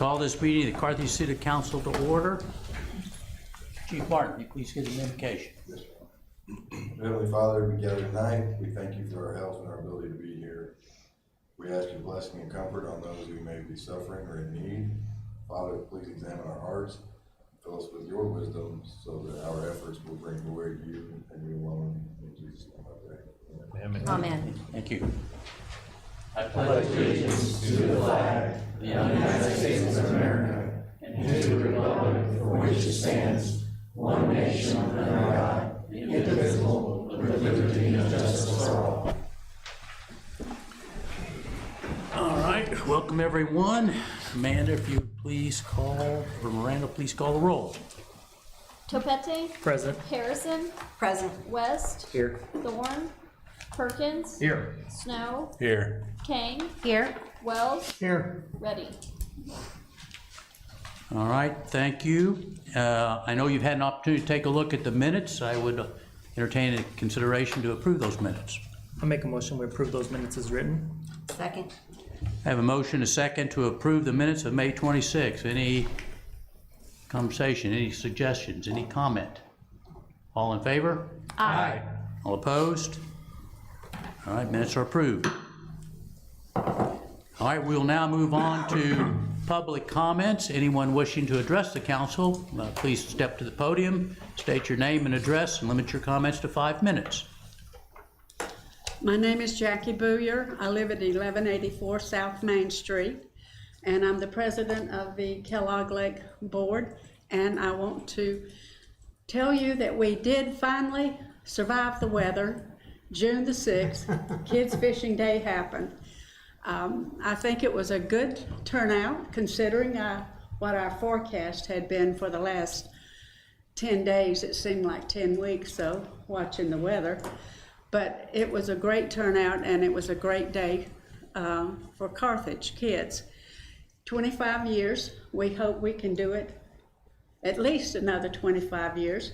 Call this meeting of the Carthage City Council to order. Chief Martin, will you please give the invocation? Yes, sir. Heavenly Father, we gather tonight. We thank you for our health and our ability to be here. We ask your blessing and comfort on those who may be suffering or in need. Father, please examine our hearts. Fill us with your wisdom so that our efforts will bring glory to you and you alone. In Jesus' name I pray. Amen. Amen. Thank you. I pledge allegiance to the flag of the United States of America and to the republic for which it stands, one nation under God, indivisible, with liberty and justice for all. All right, welcome everyone. Amanda, if you please call, or Miranda, please call the roll. Topete, Present. Harrison, Present. West, Here. Thorne, Perkins, Here. Snow, Here. Kane, Here. Wells, Here. Ready. All right, thank you. I know you've had an opportunity to take a look at the minutes. I would entertain a consideration to approve those minutes. I'll make a motion we approve those minutes as written. Second. I have a motion, a second, to approve the minutes of May 26th. Any conversation, any suggestions, any comment? All in favor? Aye. All opposed? All right, minutes are approved. All right, we'll now move on to public comments. Anyone wishing to address the council, please step to the podium, state your name and address, and limit your comments to 5 minutes. My name is Jackie Booyer. I live at 1184 South Main Street, and I'm the president of the Kellogg Lake Board. And I want to tell you that we did finally survive the weather. June the 6th, Kids Fishing Day happened. I think it was a good turnout considering what our forecast had been for the last 10 days. It seemed like 10 weeks, so watching the weather. But it was a great turnout, and it was a great day for Carthage kids. 25 years, we hope we can do it at least another 25 years.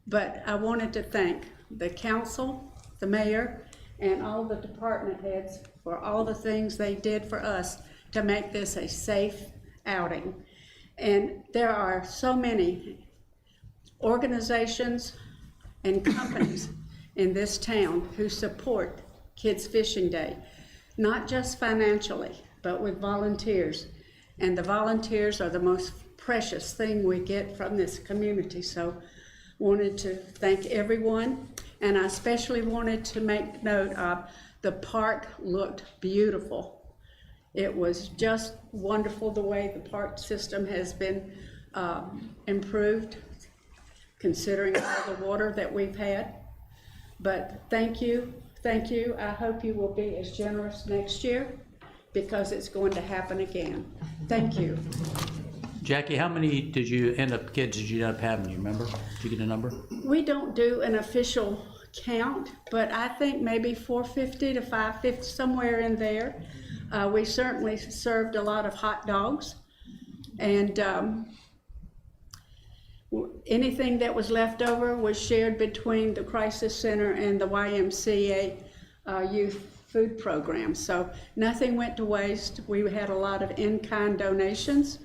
But I wanted to thank the council, the mayor, and all the department heads for all the things they did for us to make this a safe outing. And there are so many organizations and companies in this town who support Kids Fishing Day, not just financially, but with volunteers. And the volunteers are the most precious thing we get from this community. So wanted to thank everyone, and I especially wanted to make note of the park looked beautiful. It was just wonderful the way the park system has been improved, considering all the water that we've had. But thank you. I hope you will be as generous next year, because it's going to happen again. Thank you. Jackie, how many kids did you end up having? You remember? Did you get a number? We don't do an official count, but I think maybe 450 to 550, somewhere in there. We certainly served a lot of hot dogs, and anything that was left over was shared between the Crisis Center and the YMCA youth food program. So nothing went to waste. We had a lot of in-kind donations,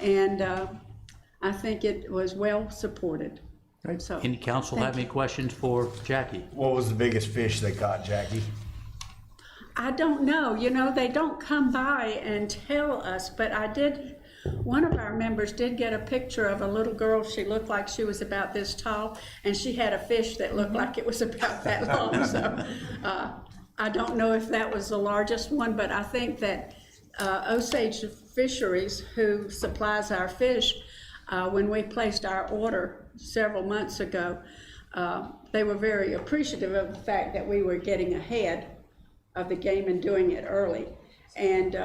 and I think it was well supported. Right. So, Any council have any questions for Jackie? What was the biggest fish they caught, Jackie? I don't know. You know, they don't come by and tell us, but one of our members did get a picture of a little girl. She looked like she was about this tall, and she had a fish that looked like it was about that long. So I don't know if that was the largest one, but I think that Osage Fisheries, who supplies our fish, when we placed our order several months ago, they were very appreciative of the fact that we were getting ahead of the game and doing it early. And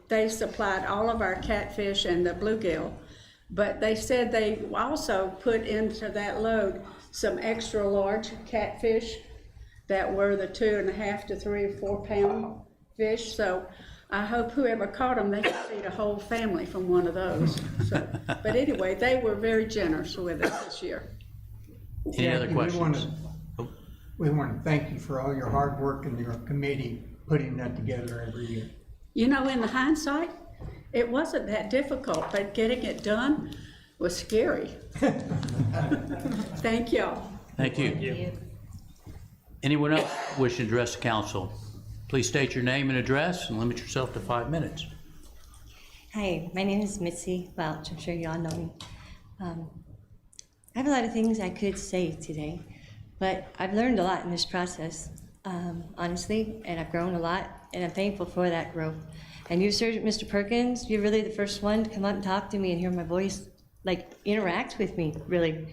they supplied all of our catfish and the bluegill, but they said they also put into that load some extra large catfish that were the 2.5 to 3 or 4 pound fish. So I hope whoever caught them, they could feed a whole family from one of those. So, but anyway, they were very generous with us this year. Any other Jackie, questions? We want to thank you for all your hard work and your committee putting that together every year. You know, in the hindsight, It wasn't that difficult, but getting it done was scary. Thank y'all. Thank you. Anyone else wishing to address the council? Please state your name and address and limit yourself to 5 minutes. Hi, my name is Mitzi Welch. I'm sure you all know me. I have a lot of things I could say today, but I've learned a lot in this process, honestly, and I've grown a lot, and I'm thankful for that growth. And you, sir, Mr. Perkins, you're really the first one to come up and talk to me and hear my voice, like interact with me, really.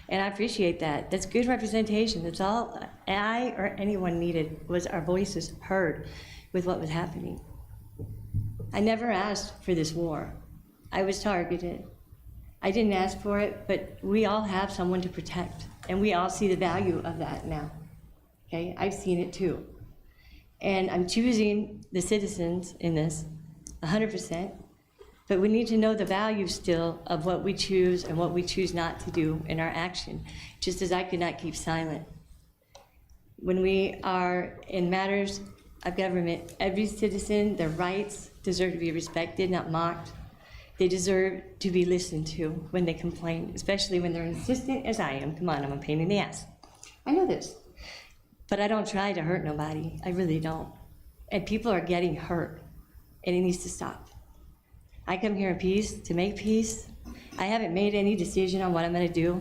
And I appreciate that. That's good representation. That's all I or anyone needed, was our voices heard with what was happening. I never asked for this war. I was targeted. I didn't ask for it, but we all have someone to protect, and we all see the value of that now. Okay, I've seen it too. And I'm choosing the citizens in this 100%, but we need to know the value still of what we choose and what we choose not to do in our action, just as I could not keep silent. When we are in matters of government, every citizen, their rights deserve to be respected, not mocked. They deserve to be listened to when they complain, especially when they're insistent as I am. Come on, I'm a pain in the ass. I know this. But I don't try to hurt nobody. I really don't. And people are getting hurt, and it needs to stop. I come here in peace to make peace. I haven't made any decision on what I'm gonna do,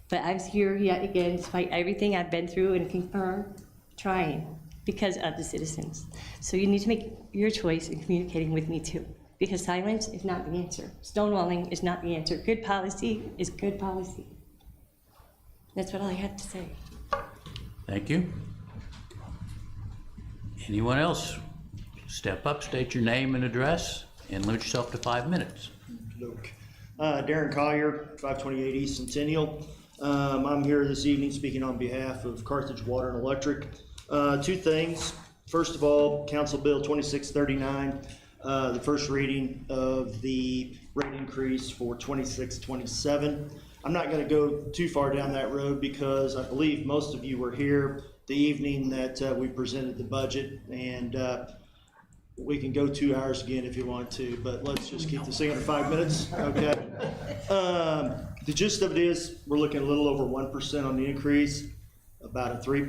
but I'm here yet again, despite everything I've been through and confirmed, trying because of the citizens. So you need to make your choice in communicating with me too, because silence is not the answer. Stonewalling is not the answer. Good policy is good policy. That's what I have to say. Thank you. Anyone else? Step up, state your name and address, and limit yourself to 5 minutes. Darren Collier, 528 East Centennial. I'm here this evening speaking on behalf of Carthage Water and Electric. Two things. First of all, Council Bill 2639, the first reading of the rate increase for 26-27. I'm not going to go too far down that road because I believe most of you were here the evening that we presented the budget, and we can go 2 hours again if you want to, but let's just keep this thing under 5 minutes, okay? The gist of it is we're looking a little over 1% on the increase, about a 3%,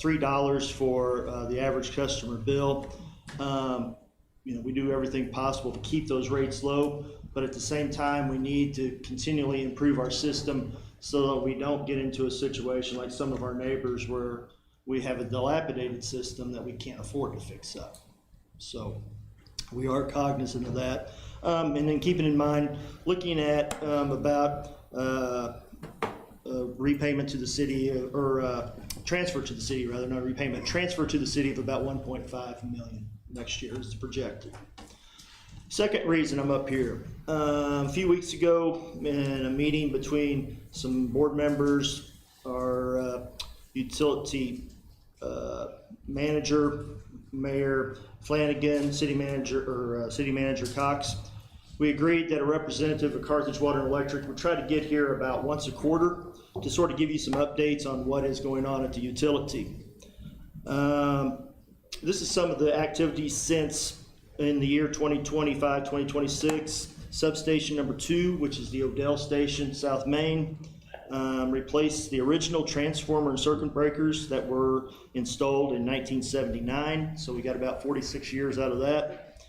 $3 for the average customer bill. You know, we do everything possible to keep those rates low, but at the same time, we need to continually improve our system so that we don't get into a situation like some of our neighbors where we have a dilapidated system that we can't afford to fix up. So we are cognizant of that. And then keeping in mind, looking at about repayment to the city, or transfer to the city rather, not repayment, transfer to the city of about 1.5 million next year is projected. Second reason I'm up here, a few weeks ago in a meeting between some board members, our utility manager, Mayor Flanagan, City Manager Cox, we agreed that a representative of Carthage Water and Electric would try to get here about once a quarter to sort of give you some updates on what is going on at the utility. This is some of the activities since in the year 2025, 2026. Substation number 2, which is the Odell Station, South Main, replaced the original transformer and circuit breakers that were installed in 1979. So we got about 46 years out of that.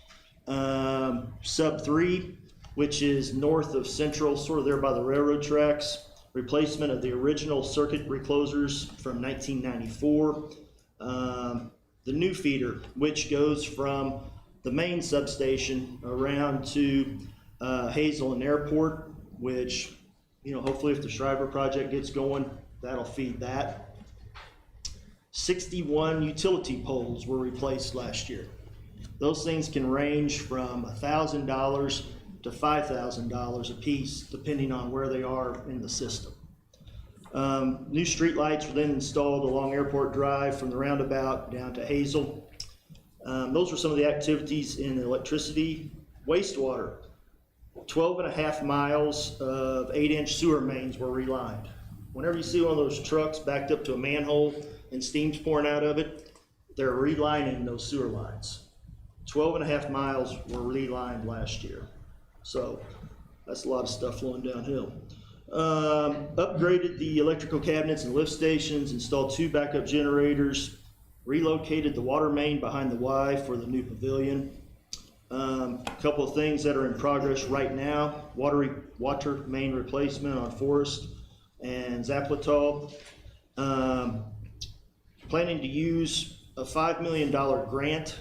Sub 3, which is north of Central, sort of there by the railroad tracks, replacement of the original circuit reclosers from 1994. The new feeder, which goes from the main substation around to Hazel and Airport, which, you know, hopefully if the Schreiber project gets going, that'll feed that. 61 utility poles were replaced last year. Those things can range from $1,000 to $5,000 a piece, depending on where they are in the system. New street lights were then installed along Airport Drive from the roundabout down to Hazel. Those were some of the activities in electricity. Wastewater, 12.5 miles of 8-inch sewer mains were relined. Whenever you see one of those trucks backed up to a manhole and steam's pouring out of it, they're relining those sewer lines. 12.5 miles were relined last year. So that's a lot of stuff flowing downhill. Upgraded the electrical cabinets and lift stations, installed 2 backup generators, relocated the water main behind the Y for the new pavilion. A couple of things that are in progress right now: water main replacement on Forest and Zapletol. Planning to use a $5 million grant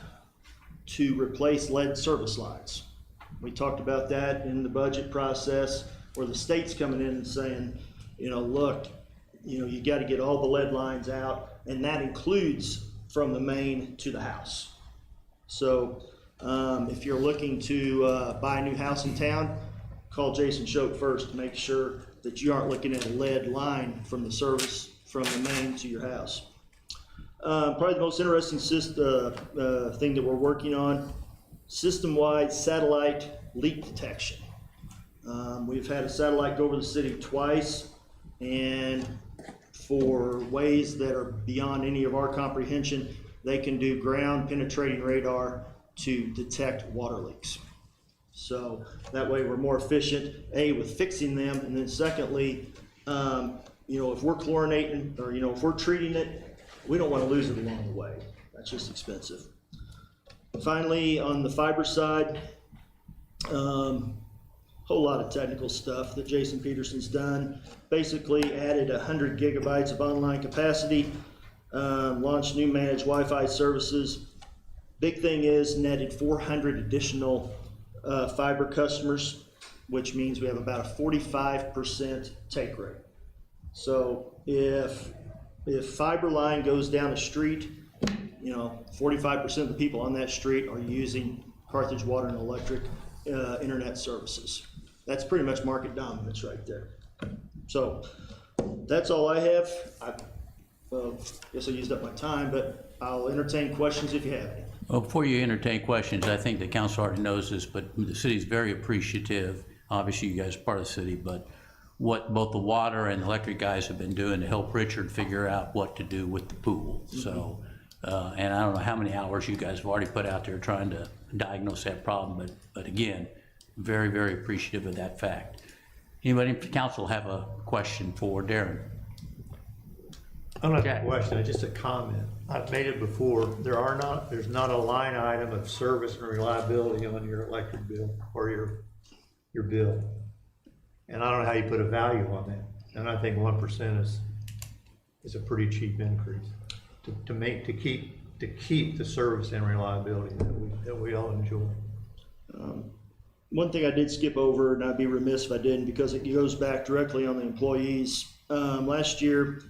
to replace lead service lines. We talked about that in the budget process, where the state's coming in and saying, look, you got to get all the lead lines out, and that includes from the main to the house. So if you're looking to buy a new house in town, call Jason Shope first to make sure that you aren't looking at a lead line from the service from the main to your house. Probably the most interesting thing that we're working on: system-wide satellite leak detection. We've had a satellite go over the city twice, and for ways that are beyond any of our comprehension, they can do ground penetrating radar to detect water leaks. So that way we're more efficient, A, with fixing them, and then secondly, if we're chlorinating or, if we're treating it, we don't want to lose it along the way. That's just expensive. Finally, on the fiber side, whole lot of technical stuff that Jason Peterson's done. Basically added 100 gigabytes of online capacity, launched new managed Wi-Fi services. Big thing is netted 400 additional fiber customers, which means we have about a 45% take rate. So if fiber line goes down a street, 45% of the people on that street are using Carthage Water and Electric internet services. That's pretty much market dominance right there. So that's all I have. I guess I used up my time, but I'll entertain questions if you have any. Well, before you entertain questions, I think the council already knows this, but the city's very appreciative. Obviously, you guys are part of the city, but what both the water and electric guys have been doing to help Richard figure out what to do with the pool. So, and I don't know how many hours you guys have already put out there trying to diagnose that problem, but again, very, very appreciative of that fact. Anybody in the council have a question for Darren? I don't have a question, just a comment. I've made it before. There's not a line item of service and reliability on your electric bill or your bill. And I don't know how you put a value on that. And I think 1% is a pretty cheap increase to keep the service and reliability that we all enjoy. One thing I did skip over, and I'd be remiss if I didn't, because it goes back directly on the employees. Last year,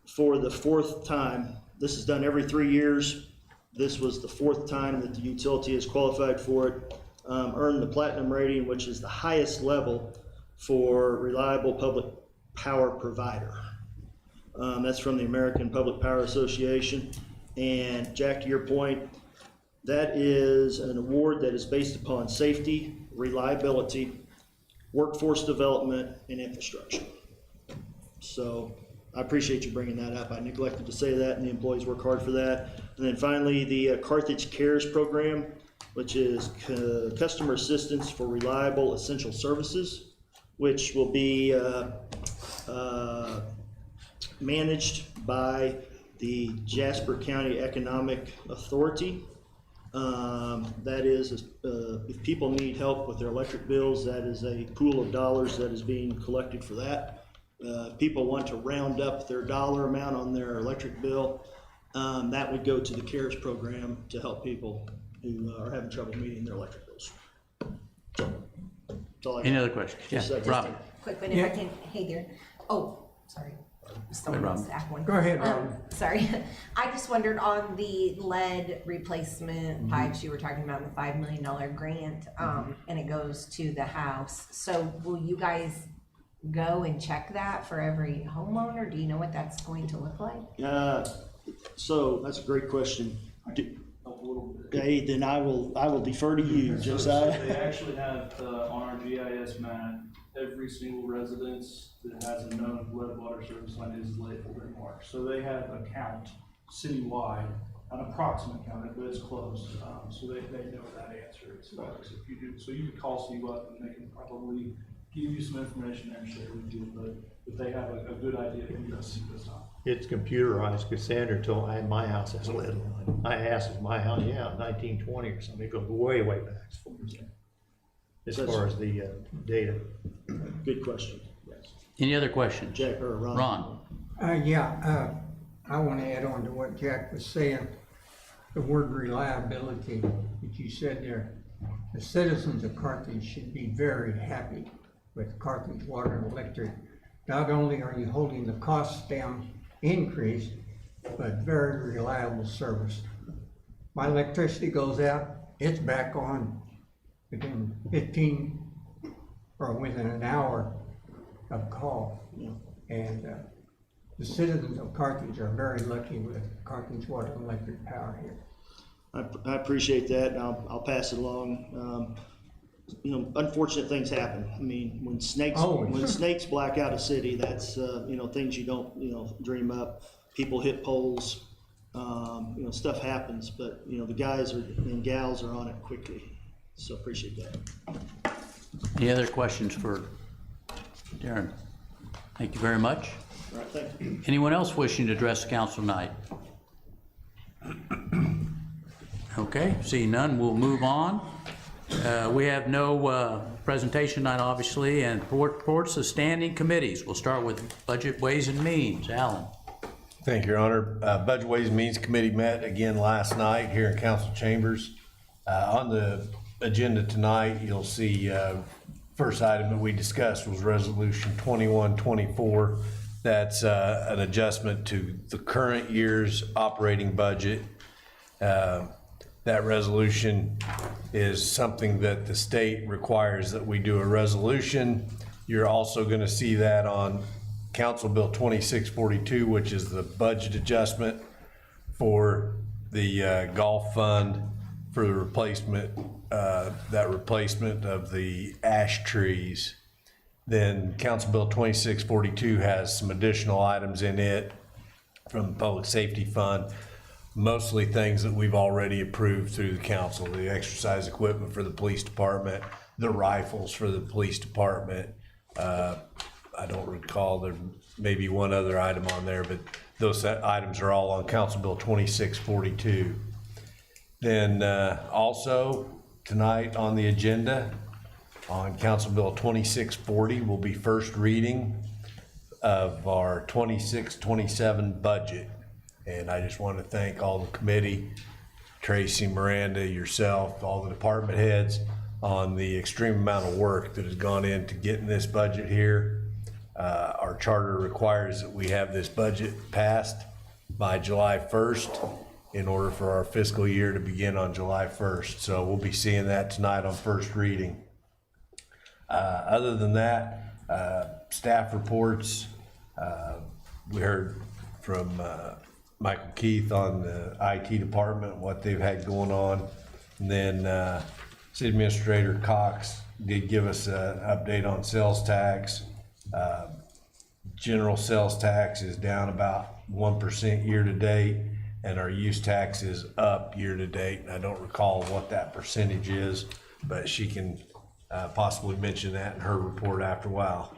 for the 4th time, this is done every 3 years. This was the 4th time that the utility has qualified for it, earned the platinum rating, which is the highest level for reliable public power provider. That's from the American Public Power Association. And Jack, to your point, that is an award that is based upon safety, reliability, workforce development, and infrastructure. So I appreciate you bringing that up. I neglected to say that, and the employees work hard for that. And then finally, the Carthage Cares program, which is customer assistance for reliable essential services, which will be managed by the Jasper County Economic Authority. That is, if people need help with their electric bills, that is a pool of dollars that is being collected for that. People want to round up their dollar amount on their electric bill, that would go to the CARES program to help people who are having trouble meeting their electric bills. So, that's all I got. Any other questions? Just a Yeah, second. Robin. Quick one, if I can, hey there. Oh, sorry. Someone Robin. wants to ask one. Go ahead, Robin. Sorry. I just wondered on the lead replacement pipes, you were talking about the $5 million grant, and it goes to the house. So will you guys go and check that for every homeowner? Do you know what that's going to look like? So that's a great question. Okay, then I will defer to you, So Josiah. they actually have on our GIS map, every single residence that has a known lead water service line is labeled and marked. So they have a count citywide an approximate count, but it's close. So they know that answer. So if you do, so you can call Steve up and they can probably give you some information and share with you, but they have a good idea who does see this on. It's computerized. Cassandra told me my house has a lead line. I asked, is my house, yeah, 1920 or something. It goes way, way back as far as the data. Good question. Yes. Any other questions? Jack or Ron? Ron? I want to add on to what Jack was saying. The word reliability that you said there. The citizens of Carthage should be very happy with Carthage Water and Electric. Not only are you holding the costs down, increase, but very reliable service. My electricity goes out, it's back on within 15 or within an hour of call. And the citizens of Carthage are very lucky with Carthage Water and Electric power here. I appreciate that, and I'll pass it along. Unfortunate things happen. I mean, when snakes black out a city, that's things you don't dream up. People hit poles, stuff happens. But the guys and gals are on it quickly. So appreciate that. Any other questions for Darren? Thank you very much. All right, thank you. Anyone else wishing to address the council tonight? Okay, seeing none, we'll move on. We have no presentation tonight, obviously, and reports of standing committees. We'll start with Budget, Ways and Means. Alan. Thank you, Your Honor. Budget Ways and Means Committee met again last night here in council chambers. On the agenda tonight, you'll see first item that we discussed was Resolution 2124. That's an adjustment to the current year's operating budget. That resolution is something that the state requires that we do a resolution. You're also going to see that on Council Bill 2642, which is the budget adjustment for the golf fund for the replacement, that replacement of the ash trees. Then Council Bill 2642 has some additional items in it from the Public Safety Fund. Mostly things that we've already approved through the council, the exercise equipment for the police department, the rifles for the police department. I don't recall, there may be one other item on there, but those items are all on Council Bill 2642. Then also tonight on the agenda on Council Bill 2640 will be first reading of our 26-27 budget. And I just want to thank all the committee, Tracy, Miranda, yourself, all the department heads on the extreme amount of work that has gone into getting this budget here. Our charter requires that we have this budget passed by July 1st in order for our fiscal year to begin on July 1st. So we'll be seeing that tonight on first reading. Other than that, staff reports, we heard from Michael Keith on the IT department, what they've had going on. And then City Administrator Cox did give us an update on sales tax. General sales tax is down about 1% year to date, and our use tax is up year to date. And I don't recall what that percentage is, but she can possibly mention that in her report after a while.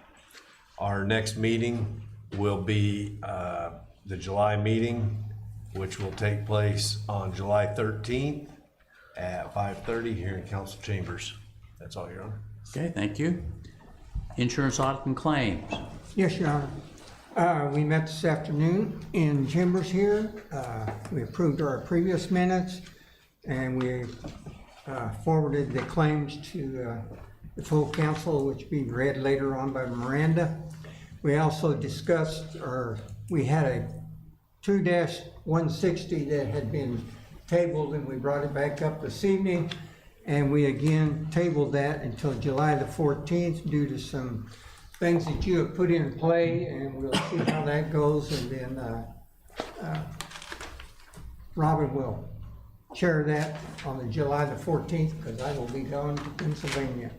Our next meeting will be the July meeting, which will take place on July 13th at 5:30 here in council chambers. That's all, Your Honor. Okay, thank you. Insurance audit and claims. Yes, Your Honor. We met this afternoon in chambers here. We approved our previous minutes, and we forwarded the claims to the full council, which will be read later on by Miranda. We also discussed, or we had a 2-160 that had been tabled, and we brought it back up this evening, and we again tabled that until July the 14th due to some things that you have put in play, and we'll see how that goes. And then Robin will chair that on the July the 14th because I will be gone to Pennsylvania.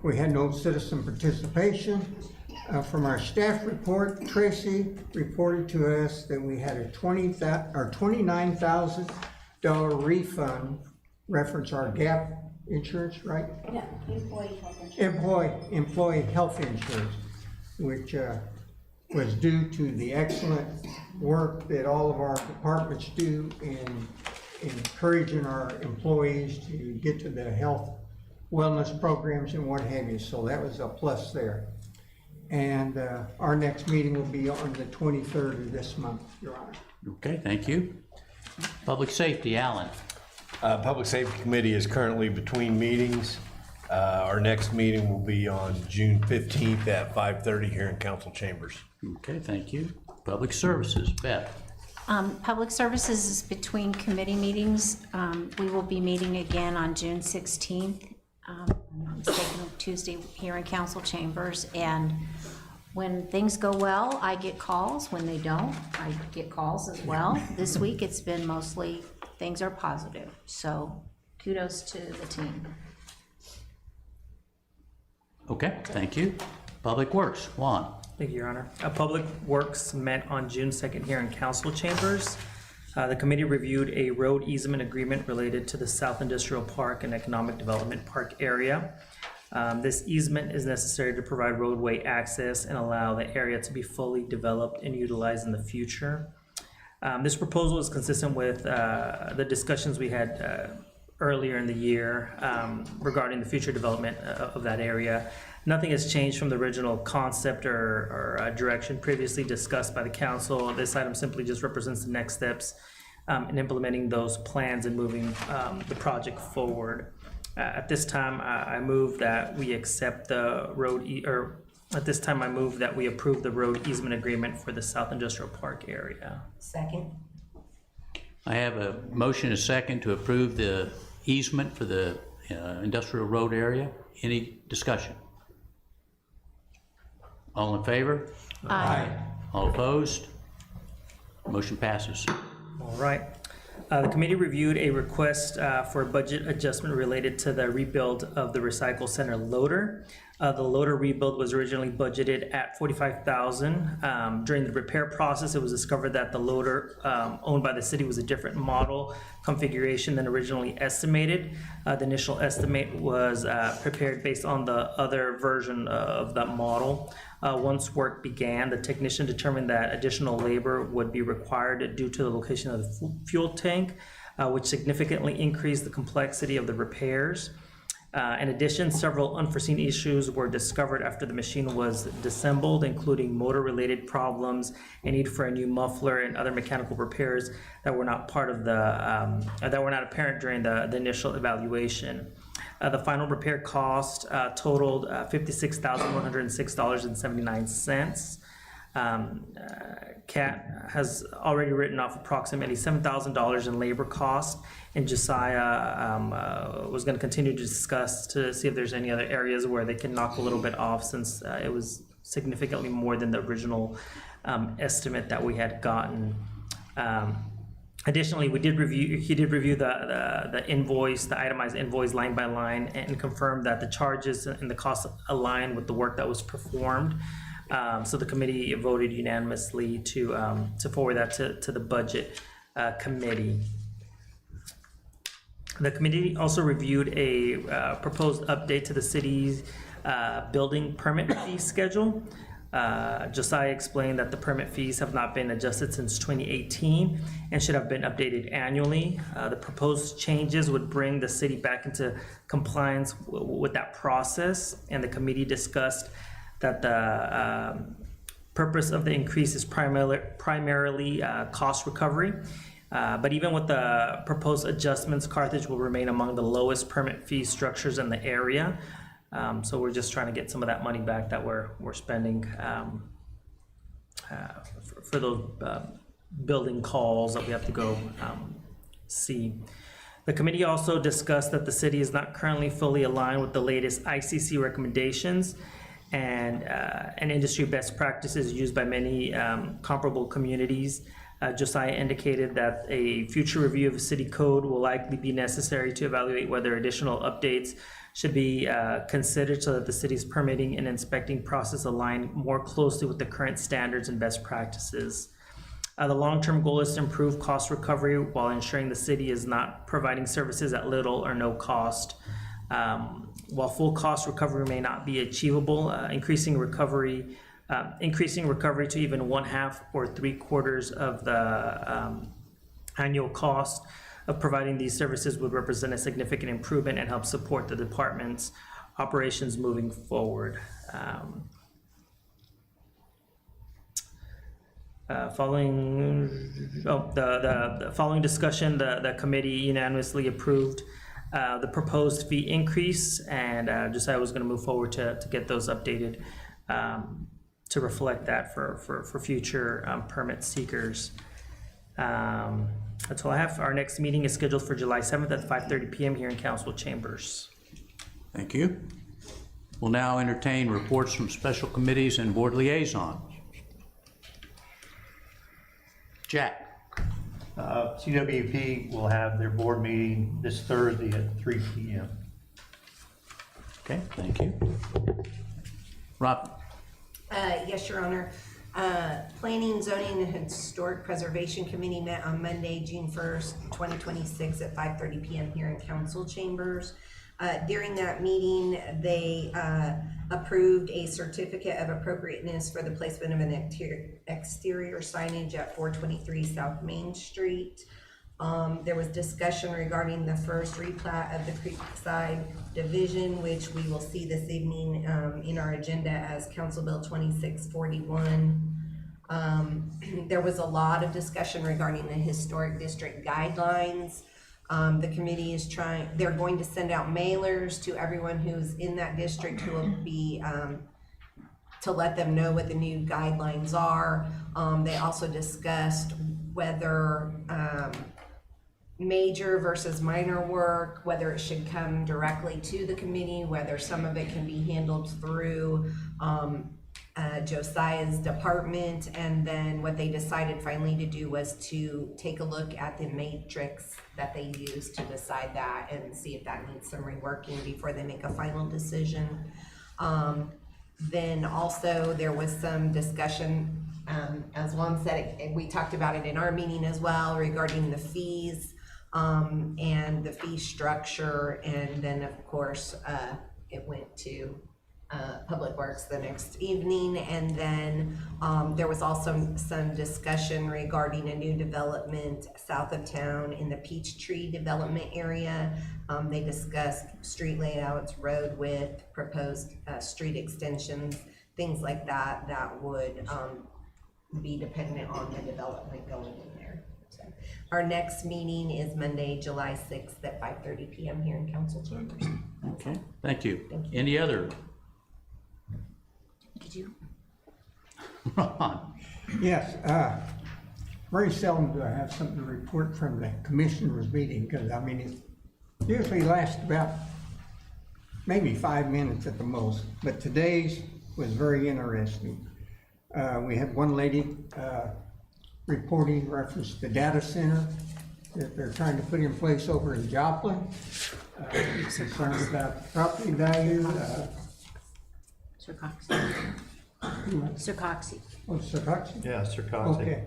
We had no citizen participation. From our staff report, Tracy reported to us that we had a $29,000 refund, reference our gap insurance, right? Yeah, employee health insurance. Employee health insurance, which was due to the excellent work that all of our departments do in encouraging our employees to get to the health wellness programs and what have you. So that was a plus there. And our next meeting will be on the 23rd of this month, Your Honor. Okay, thank you. Public Safety, Alan. Public Safety Committee is currently between meetings. Our next meeting will be on June 15th at 5:30 here in council chambers. Okay, thank you. Public Services, Beth. Public Services is between committee meetings. We will be meeting again on June 16th, Tuesday here in council chambers. And when things go well, I get calls. When they don't, I get calls as well. This week, it's been mostly things are positive. So kudos to the team. Okay, thank you. Public Works, Juan. Thank you, Your Honor. Public Works met on June 2nd here in council chambers. The committee reviewed a road easement agreement related to the South Industrial Park and Economic Development Park area. This easement is necessary to provide roadway access and allow the area to be fully developed and utilized in the future. This proposal is consistent with the discussions we had earlier in the year regarding the future development of that area. Nothing has changed from the original concept or direction previously discussed by the council. This item simply just represents the next steps in implementing those plans and moving the project forward. At this time, I move that we accept the road, at this time, I move that we approve the road easement agreement for the South Industrial Park area. Second. I have a motion, a second, to approve the easement for the industrial road area. Any discussion? All in favor? Aye. All opposed? Motion passes. All right. The committee reviewed a request for a budget adjustment related to the rebuild of the recycle center loader. The loader rebuild was originally budgeted at $45,000. During the repair process, it was discovered that the loader owned by the city was a different model configuration than originally estimated. The initial estimate was prepared based on the other version of that model. Once work began, the technician determined that additional labor would be required due to the location of the fuel tank, which significantly increased the complexity of the repairs. In addition, several unforeseen issues were discovered after the machine was disassembled, including motor-related problems, a need for a new muffler, and other mechanical repairs that were not part of the that were not apparent during the initial evaluation. The final repair cost totaled $56,106.79. CAT has already written off approximately $7,000 in labor costs, and Josiah was going to continue to discuss to see if there's any other areas where they can knock a little bit off, since it was significantly more than the original estimate that we had gotten. Additionally, he did review the invoice, the itemized invoice line by line, and confirmed that the charges and the costs align with the work that was performed. So the committee voted unanimously to forward that to the budget committee. The committee also reviewed a proposed update to the city's building permit fee schedule. Josiah explained that the permit fees have not been adjusted since 2018 and should have been updated annually. The proposed changes would bring the city back into compliance with that process, and the committee discussed that the purpose of the increase is primarily cost recovery. But even with the proposed adjustments, Carthage will remain among the lowest permit fee structures in the area. So we're just trying to get some of that money back that we're spending for those building calls that we have to go see. The committee also discussed that the city is not currently fully aligned with the latest ICC recommendations and industry best practices used by many comparable communities. Josiah indicated that a future review of the city code will likely be necessary to evaluate whether additional updates should be considered so that the city's permitting and inspecting process align more closely with the current standards and best practices. The long-term goal is to improve cost recovery while ensuring the city is not providing services at little or no cost. While full cost recovery may not be achievable, increasing recovery to even 1/2 or 3/4 of the annual cost of providing these services would represent a significant improvement and help support the department's operations moving forward. Following discussion, the committee unanimously approved the proposed fee increase, and Josiah was going to move forward to get those updated to reflect that for future permit seekers. That's all I have. Our next meeting is scheduled for July 7th at 5:30 p.m. here in council chambers. Thank you. We'll now entertain reports from special committees and board liaisons. Jack. CWP will have their board meeting this Thursday at 3 p.m. Okay, thank you. Rob. Yes, Your Honor. Planning, Zoning, and Historic Preservation Committee met on Monday, June 1st, 2026 at 5:30 p.m. here in council chambers. During that meeting, they approved a certificate of appropriateness for the placement of an exterior signage at 423 South Main Street. There was discussion regarding the first replat of the Creekside Division, which we will see this evening in our agenda as Council Bill 2641. There was a lot of discussion regarding the historic district guidelines. The committee is they're going to send out mailers to everyone who's in that district who will be, to let them know what the new guidelines are. They also discussed whether major versus minor work, whether it should come directly to the committee, whether some of it can be handled through Josiah's department, and then what they decided finally to do was to take a look at the matrix that they use to decide that and see if that needs some reworking before they make a final decision. Then also there was some discussion, as Juan said, we talked about it in our meeting as well, regarding the fees and the fee structure, and then of course it went to Public Works the next evening, and then there was also some discussion regarding a new development south of town in the Peachtree development area. They discussed street layouts, road width, proposed street extensions, things like that that would be dependent on the development going in there. So our next meeting is Monday, July 6th at 5:30 p.m. here in council chambers. Okay, thank you. Any other? Did you? Ron. Yes, very seldom do I have something to report from the commissioners meeting, because I mean, it usually lasts about maybe 5 minutes at the most, but today's was very interesting. We had one lady reporting reference to the data center that they're trying to put in place over in Joplin. Concerned about property value. Sir Coxey. Oh, Sir Coxey? Yeah, Sir Coxey. Okay.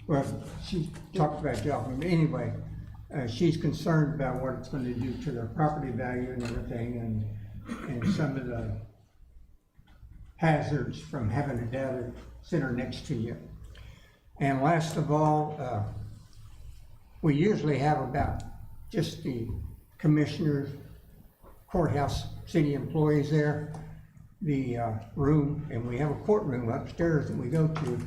Well, she talked about Joplin. Anyway, she's concerned about what it's going to do to their property value and everything, and some of the hazards from having a data center next to you. And last of all, we usually have about just the commissioners, courthouse, city employees there. The room, and we have a courtroom upstairs that we go to,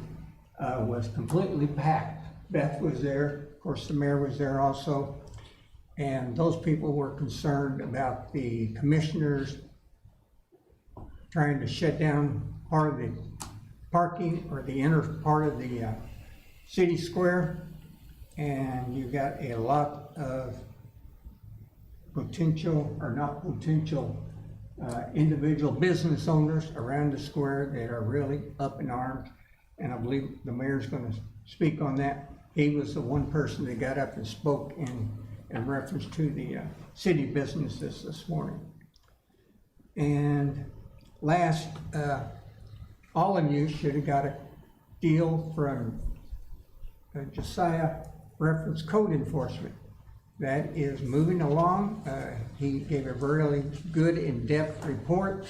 was completely packed. Beth was there, of course the mayor was there also, and those people were concerned about the commissioners trying to shut down part of the parking or the inner part of the city square, and you got a lot of potential, or not potential, individual business owners around the square that are really up in arms, and I believe the mayor's going to speak on that he was the one person that got up and spoke in reference to the city businesses this morning. And last, all of you should have got a deal from Josiah Reference Code Enforcement. That is moving along. He gave a really good in-depth report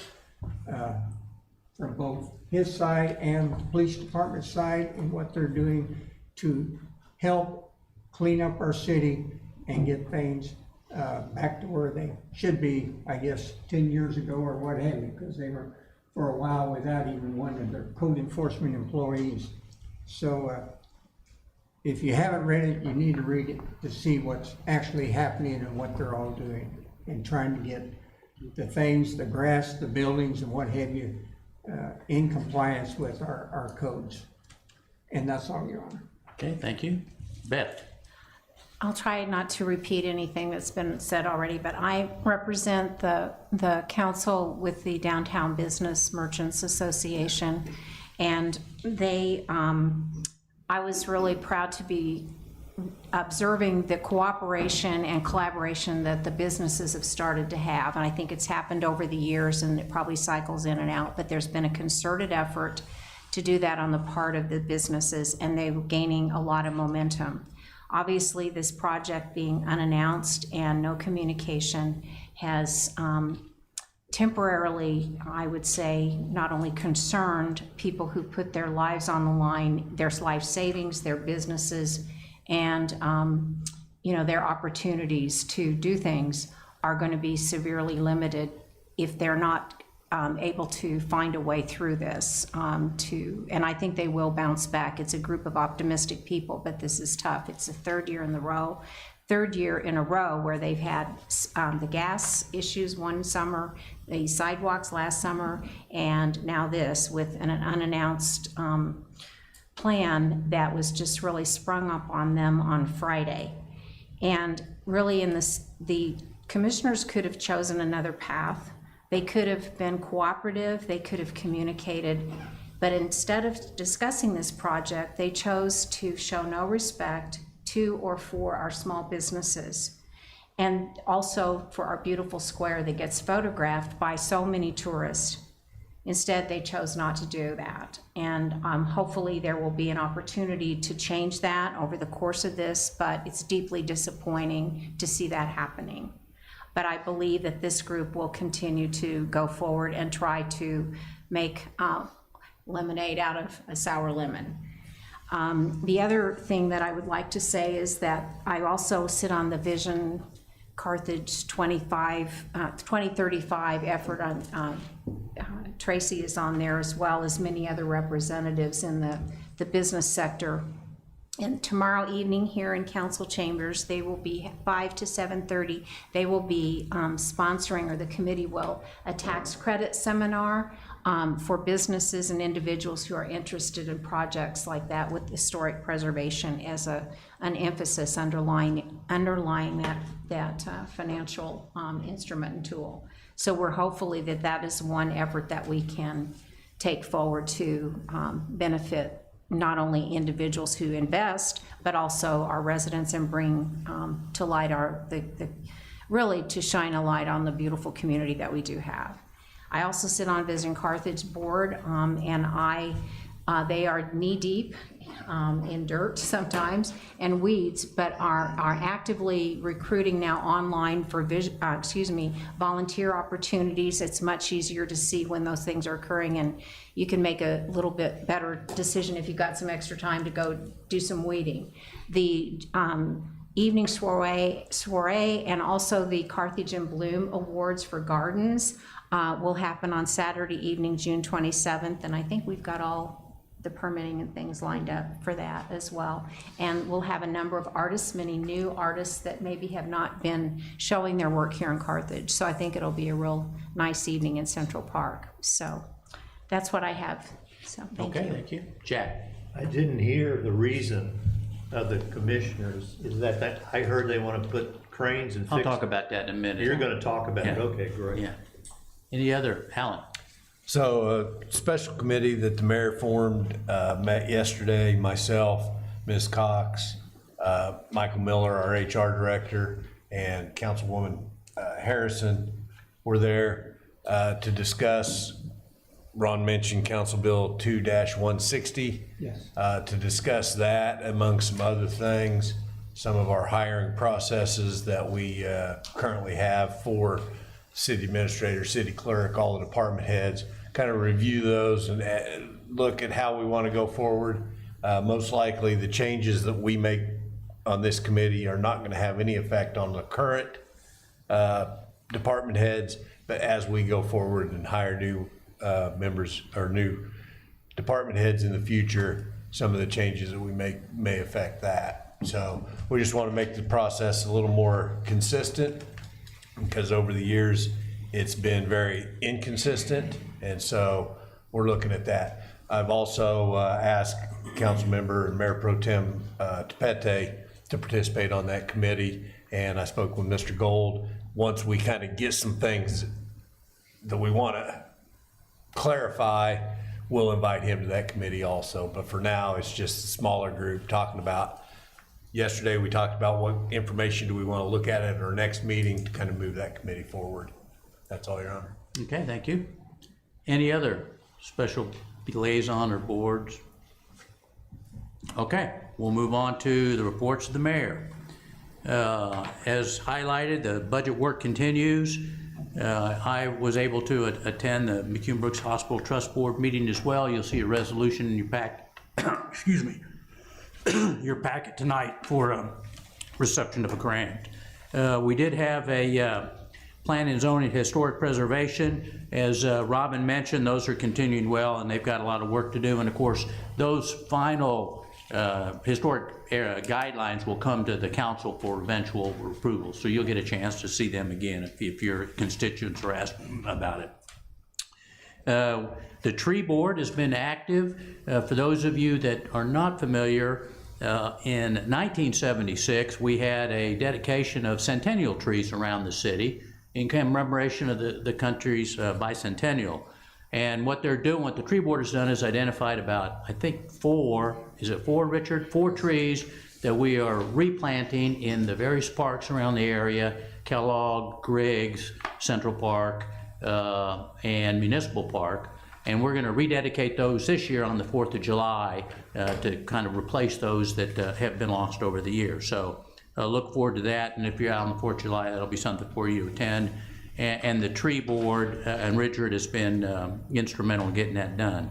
from both his side and the police department side and what they're doing to help clean up our city and get things back to where they should be, I guess, 10 years ago or what have you, because they were for a while without even one of their code enforcement employees. So if you haven't read it, you need to read it to see what's actually happening and what they're all doing and trying to get the things, the grass, the buildings and what have you, in compliance with our codes. And that's all, Your Honor. Okay, thank you. Beth? I'll try not to repeat anything that's been said already, but I represent the council with the Downtown Business Merchants Association, and they, I was really proud to be observing the cooperation and collaboration that the businesses have started to have, and I think it's happened over the years and it probably cycles in and out, but there's been a concerted effort to do that on the part of the businesses, and they're gaining a lot of momentum. Obviously, this project being unannounced and no communication has temporarily, I would say, not only concerned people who put their lives on the line, their life savings, their businesses, and their opportunities to do things are going to be severely limited if they're not able to find a way through this. And I think they will bounce back. It's a group of optimistic people, but this is tough. It's the third year in a row where they've had the gas issues one summer, the sidewalks last summer, and now this with an unannounced plan that was just really sprung up on them on Friday. And really the commissioners could have chosen another path. They could have been cooperative, they could have communicated, but instead of discussing this project, they chose to show no respect to or for our small businesses, and also for our beautiful square that gets photographed by so many tourists. Instead, they chose not to do that, and hopefully there will be an opportunity to change that over the course of this, but it's deeply disappointing to see that happening. But I believe that this group will continue to go forward and try to make lemonade out of a sour lemon. The other thing that I would like to say is that I also sit on the Vision Carthage 2035 effort on, Tracy is on there as well as many other representatives in the business sector. And tomorrow evening here in council chambers, they will be 5 to 7:30. They will be sponsoring, or the committee will, a tax credit seminar for businesses and individuals who are interested in projects like that with historic preservation as an emphasis underlying that financial instrument and tool. So we're hopefully that is one effort that we can take forward to benefit not only individuals who invest, but also our residents, and bring to light really to shine a light on the beautiful community that we do have. I also sit on Vision Carthage board, and they are knee-deep in dirt sometimes and weeds, but are actively recruiting now online for volunteer opportunities. It's much easier to see when those things are occurring, and you can make a little bit better decision if you've got some extra time to go do some weeding. The evening soiree and also the Carthage in Bloom Awards for Gardens will happen on Saturday evening, June 27th, and I think we've got all the permitting and things lined up for that as well. And we'll have a number of artists, many new artists that maybe have not been showing their work here in Carthage. So I think it'll be a real nice evening in Central Park. So that's what I have. So thank you. Okay, thank you. Jack? I didn't hear the reason of the commissioners. Is that I heard they want to put cranes and fix. I'll talk about that in a minute. You're going to talk about it? Yeah. Okay, great. Yeah. Any other, Alan? So a special committee that the mayor formed met yesterday, myself, Ms. Cox, Michael Miller, our HR director, and Councilwoman Harrison were there to discuss. Ron mentioned Council Bill 2-160. Yes. To discuss that among some other things, some of our hiring processes that we currently have for city administrator, city clerk, all the department heads, kind of review those and look at how we want to go forward. Most likely the changes that we make on this committee are not going to have any effect on the current department heads, but as we go forward and hire new members or new department heads in the future, some of the changes that we make may affect that. So we just want to make the process a little more consistent, because over the years it's been very inconsistent, and so we're looking at that. I've also asked Councilmember and Mayor Pro Tem Topete to participate on that committee, and I spoke with Mr. Gold. Once we kind of get some things that we want to clarify, we'll invite him to that committee also. But for now, it's just a smaller group talking about, yesterday we talked about what information do we want to look at our next meeting to kind of move that committee forward. That's all, Your Honor. Okay, thank you. Any other special liaison or boards? Okay, we'll move on to the reports of the mayor. As highlighted, the budget work continues. I was able to attend the McCune Brooks Hospital Trust Board meeting as well. You'll see a resolution in your pack, excuse me, your packet tonight for reception of a grant. We did have a planning and zoning historic preservation. As Robin mentioned, those are continuing well, and they've got a lot of work to do. And of course, those final historic guidelines will come to the council for eventual approval. So you'll get a chance to see them again if your constituents are asking about it. The tree board has been active. For those of you that are not familiar, in 1976, we had a dedication of centennial trees around the city in commemoration of the country's bicentennial. And what they're doing, what the tree board has done, is identified about, I think, 4 trees that we are replanting in the various parks around the area: Kellogg, Griggs, Central Park, and Municipal Park. And we're going to rededicate those this year on the 4th of July to kind of replace those that have been lost over the years. So look forward to that. And if you're out on the 4th of July, that'll be something for you to attend. And the tree board and Richard has been instrumental in getting that done.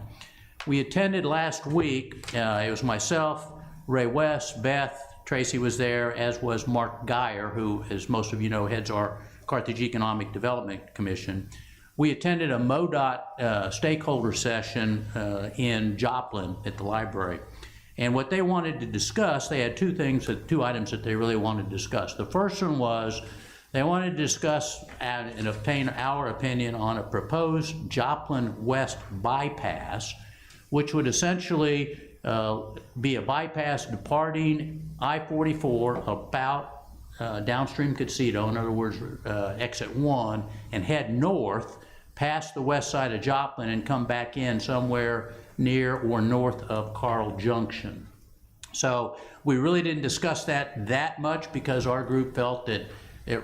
We attended last week. It was myself, Ray West, Beth, Tracy was there, as was Mark Geyer, who, as most of you know, heads our Carthage Economic Development Commission. We attended a MoDOT stakeholder session in Joplin at the library. And what they wanted to discuss, they had two items that they really wanted to discuss. The first one was they wanted to discuss and obtain our opinion on a proposed Joplin West bypass, which would essentially be a bypass departing I-44 about downstream Casito, in other words, exit 1, and head north past the west side of Joplin and come back in somewhere near or north of Carl Junction. So we really didn't discuss that much because our group felt that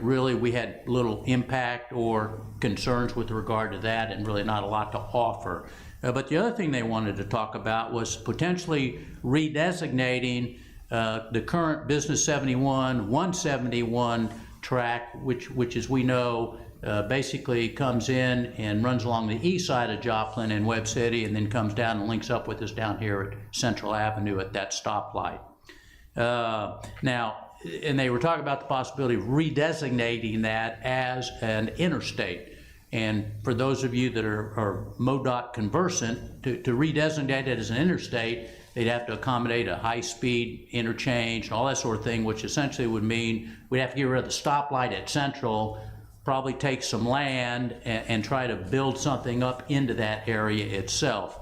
we had little impact or concerns with regard to that, and really not a lot to offer. But the other thing they wanted to talk about was potentially redesignating the current Business 71, 171 track, which as we know, basically comes in and runs along the east side of Joplin and Webb City, and then comes down and links up with us down here at Central Avenue at that stoplight. And they were talking about the possibility of redesignating that as an interstate. And for those of you that are MoDOT conversant, to redesignate it as an interstate, they'd have to accommodate a high-speed interchange and all that sort of thing, which essentially would mean we'd have to get rid of the stoplight at Central, probably take some land and try to build something up into that area itself.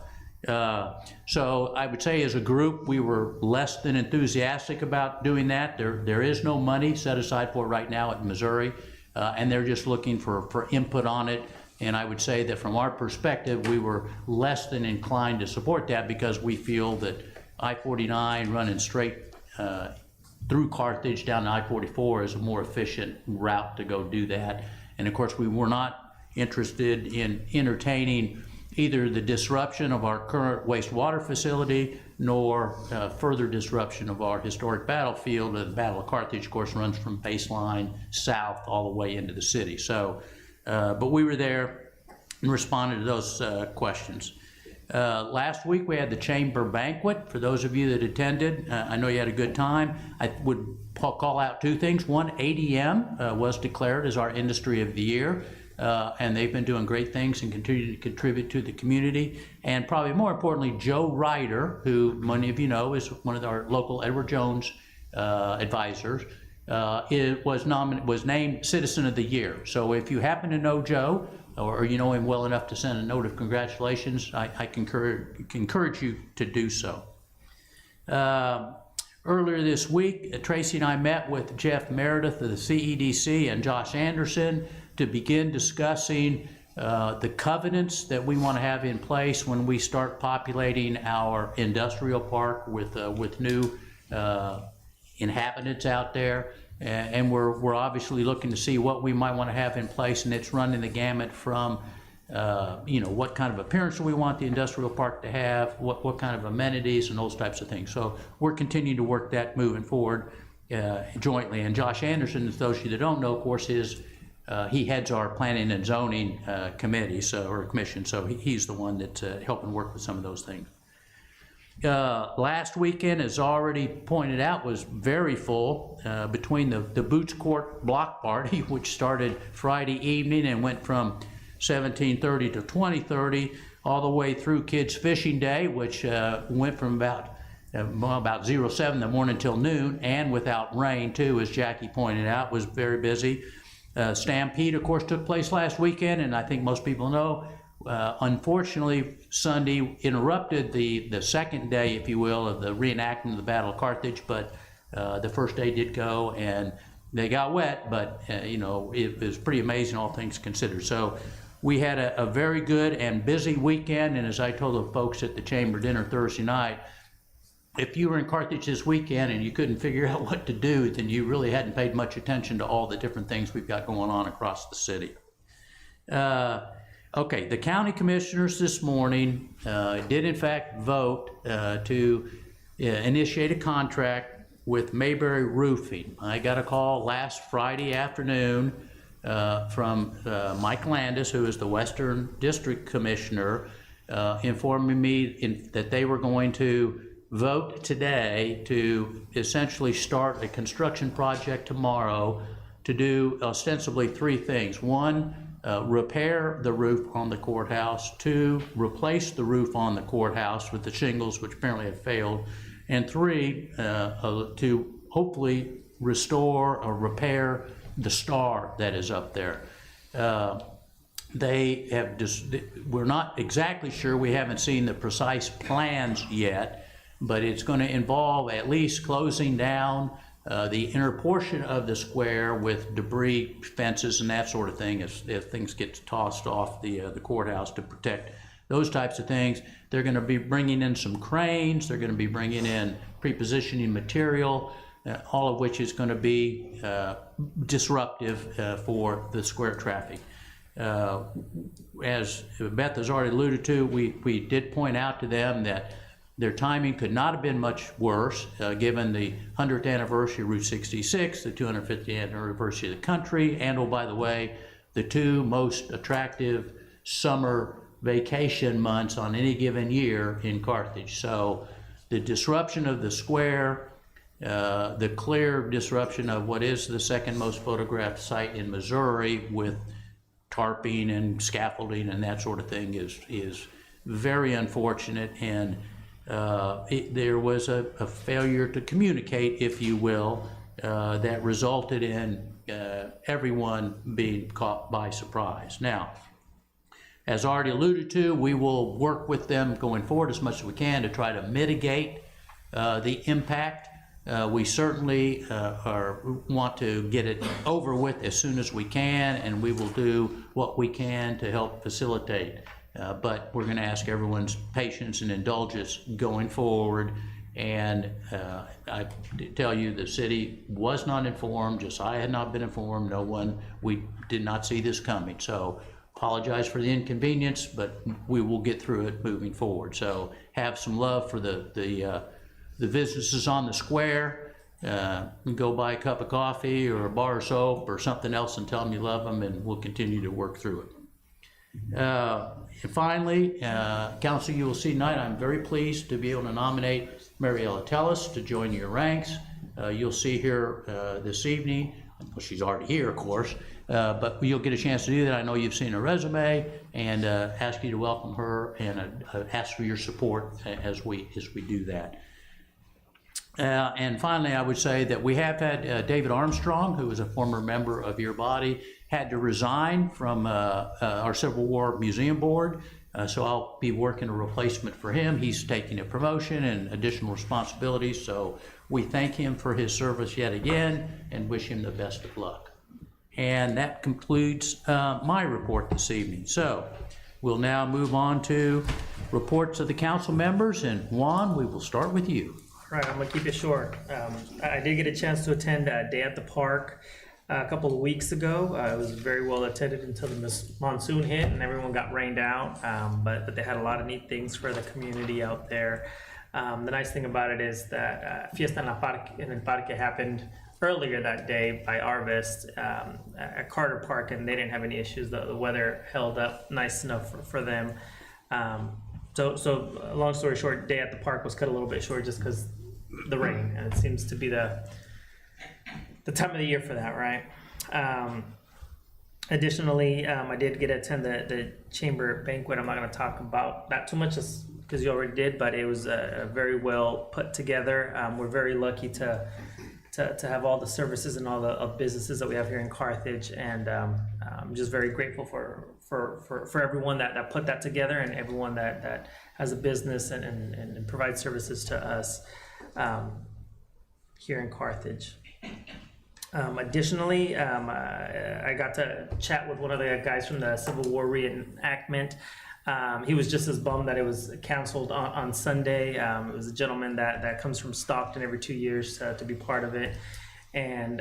So I would say as a group, we were less than enthusiastic about doing that. There is no money set aside for it right now at Missouri, and they're just looking for input on it. And I would say that from our perspective, we were less than inclined to support that because we feel that I-49 running straight through Carthage down to I-44 is a more efficient route to go do that. And of course, we were not interested in entertaining either the disruption of our current wastewater facility nor further disruption of our historic battlefield. The Battle of Carthage, of course, runs from baseline south all the way into the city. So, but we were there and responded to those questions. Last week we had the chamber banquet. For those of you that attended, I know you had a good time. I would call out two things. One, ADM was declared as our industry of the year, and they've been doing great things and continue to contribute to the community. And probably more importantly, Joe Ryder, who many of you know is one of our local Edward Jones advisors, was named Citizen of the Year. So if you happen to know Joe, or you know him well enough to send a note of congratulations, I encourage you to do so. Earlier this week, Tracy and I met with Jeff Meredith of the CEDC and Josh Anderson to begin discussing the covenants that we want to have in place when we start populating our industrial park with new inhabitants out there. And we're obviously looking to see what we might want to have in place, and it's running the gamut from what kind of appearance do we want the industrial park to have, what kind of amenities and those types of things. So we're continuing to work that moving forward jointly. And Josh Anderson, those of you that don't know, of course, he heads our planning and zoning committee, or commission, so he's the one that's helping work with some of those things. Last weekend, as already pointed out, was very full between the Boots Court block party, which started Friday evening and went from 17:30 to 20:30, all the way through Kids Fishing Day, which went from about 07 in the morning till noon, and without rain too, as Jackie pointed out, was very busy. Stampede, of course, took place last weekend, and I think most people know. Unfortunately, Sunday interrupted the second day, if you will, of the reenactment of the Battle of Carthage, but the first day did go, and they got wet, but it was pretty amazing, all things considered. So we had a very good and busy weekend, and as I told the folks at the chamber dinner Thursday night, if you were in Carthage this weekend and you couldn't figure out what to do, then you really hadn't paid much attention to all the different things we've got going on across the city. Okay, the county commissioners this morning did in fact vote to initiate a contract with Mayberry Roofing. I got a call last Friday afternoon from Mike Landis, who is the Western District Commissioner, informing me that they were going to vote today to essentially start a construction project tomorrow to do ostensibly three things. One, repair the roof on the courthouse. Two, replace the roof on the courthouse with the shingles, which apparently have failed. And three, to hopefully restore or repair the star that is up there. They have we're not exactly sure, we haven't seen the precise plans yet, but it's going to involve at least closing down the inner portion of the square with debris, fences, and that sort of thing if things get tossed off the courthouse to protect those types of things. They're going to be bringing in some cranes. They're going to be bringing in pre-positioning material, all of which is going to be disruptive for the square traffic. As Beth has already alluded to, we did point out to them that their timing could not have been much worse, given the 100th anniversary of Route 66, the 250th anniversary of the country, and, oh, by the way, the two most attractive summer vacation months on any given year in Carthage. So the disruption of the square, the clear disruption of what is the second most photographed site in Missouri with tarping and scaffolding and that sort of thing is very unfortunate, and there was a failure to communicate, if you will, that resulted in everyone being caught by surprise. Now, as already alluded to, we will work with them going forward as much as we can to try to mitigate the impact. We certainly want to get it over with as soon as we can, and we will do what we can to help facilitate. But we're going to ask everyone's patience and indulgence going forward And I tell you, the city was not informed, just I had not been informed, no one, we did not see this coming. So apologize for the inconvenience, but we will get through it moving forward. So have some love for the businesses on the square. Go buy a cup of coffee or a bar of soap or something else and tell them you love them, and we'll continue to work through it. And finally, council, you will see tonight, I'm very pleased to be able to nominate Mariella Tellis to join your ranks. You'll see her this evening. Well, she's already here, of course, but you'll get a chance to do that. I know you've seen her resume, and ask you to welcome her and ask for your support as we do that. And finally, I would say that we have had David Armstrong, who was a former member of your body, had to resign from our Civil War Museum Board. So I'll be working a replacement for him. He's taking a promotion and additional responsibilities. So we thank him for his service yet again and wish him the best of luck. And that concludes my report this evening. So we'll now move on to reports of the council members. And Juan, we will start with you. All right, I'm gonna keep it short. I did get a chance to attend Day at the Park a couple of weeks ago. It was very well attended until the monsoon hit and everyone got rained out. But they had a lot of neat things for the community out there. The nice thing about it is that Fiesta en el Parque happened earlier that day by Arvest at Carter Park, and they didn't have any issues. The weather held up nice enough for them. So long story short, Day at the Park was cut a little bit short just because the rain, and it seems to be the time of the year for that, right? Additionally, I did get to attend the chamber banquet. I'm not going to talk about that too much because you already did, but it was very well put together. We're very lucky to have all the services and all the businesses that we have here in Carthage, and I'm just very grateful for everyone that put that together and everyone that has a business and provides services to us here in Carthage. Additionally, I got to chat with one of the guys from the Civil War reenactment. He was just as bummed that it was canceled on Sunday. It was a gentleman that comes from Stockton every 2 years to be part of it. And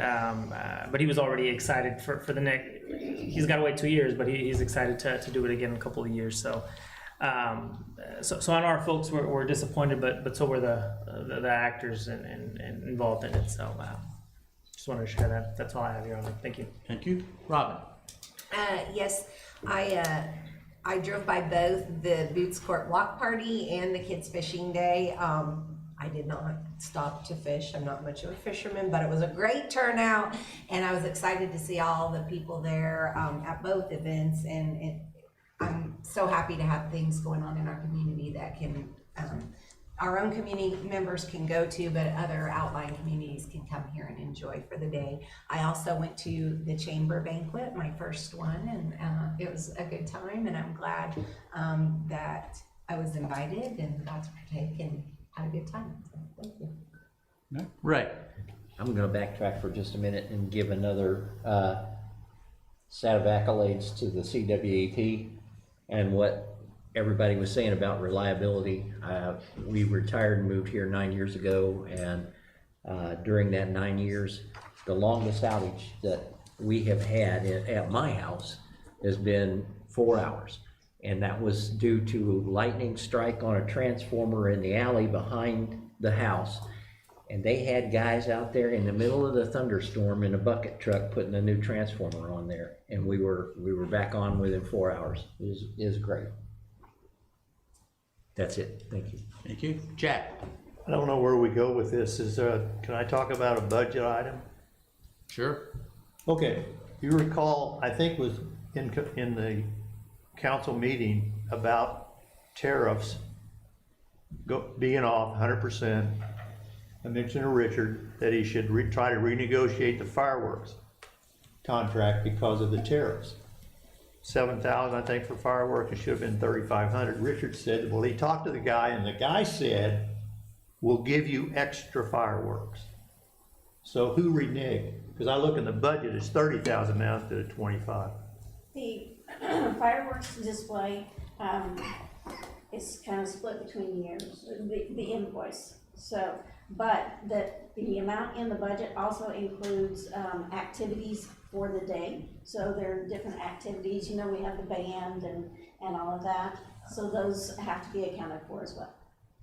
but he was already excited for the next. He's got to wait 2 years, but he's excited to do it again in a couple of years. So on our folks were disappointed, but so were the actors and involved in it. So just wanted to share that. That's all I have, Your Honor. Thank you. Thank you. Robin. Yes, I drove by both the Boots Court Walk Party and the Kids Fishing Day. I did not stop to fish. I'm not much of a fisherman, but it was a great turnout, and I was excited to see all the people there at both events. And I'm so happy to have things going on in our community that can our own community members can go to, but other outlying communities can come here and enjoy for the day. I also went to the chamber banquet, my first one, and it was a good time, and I'm glad that I was invited and got to partake and had a good time. So, thank you. Right. I'm going to backtrack for just a minute and give another set of accolades to the CWEP and what everybody was saying about reliability. We retired and moved here 9 years ago, and during that 9 years, the longest outage that we have had at my house has been 4 hours. And that was due to lightning strike on a transformer in the alley behind the house. And they had guys out there in the middle of the thunderstorm in a bucket truck putting a new transformer on there. And we were back on within 4 hours. It was great. That's it. Thank you. Thank you. Jack. I don't know where we go with this. Can I talk about a budget item? Sure. Okay. You recall, I think was in the council meeting about tariffs being off 100%. I mentioned to Richard that he should try to renegotiate the fireworks contract because of the tariffs. $7,000, I think, for fireworks. It should have been $3,500. Richard said, well, he talked to the guy, and the guy said, we'll give you extra fireworks. So who reneged? Because I look in the budget, it's $30,000 now instead of $25,000. The fireworks display is kind of split between years, the invoice. So, but the amount in the budget also includes, activities for the day. So there are different activities, you know, we have the band and all of that. So those have to be accounted for as well.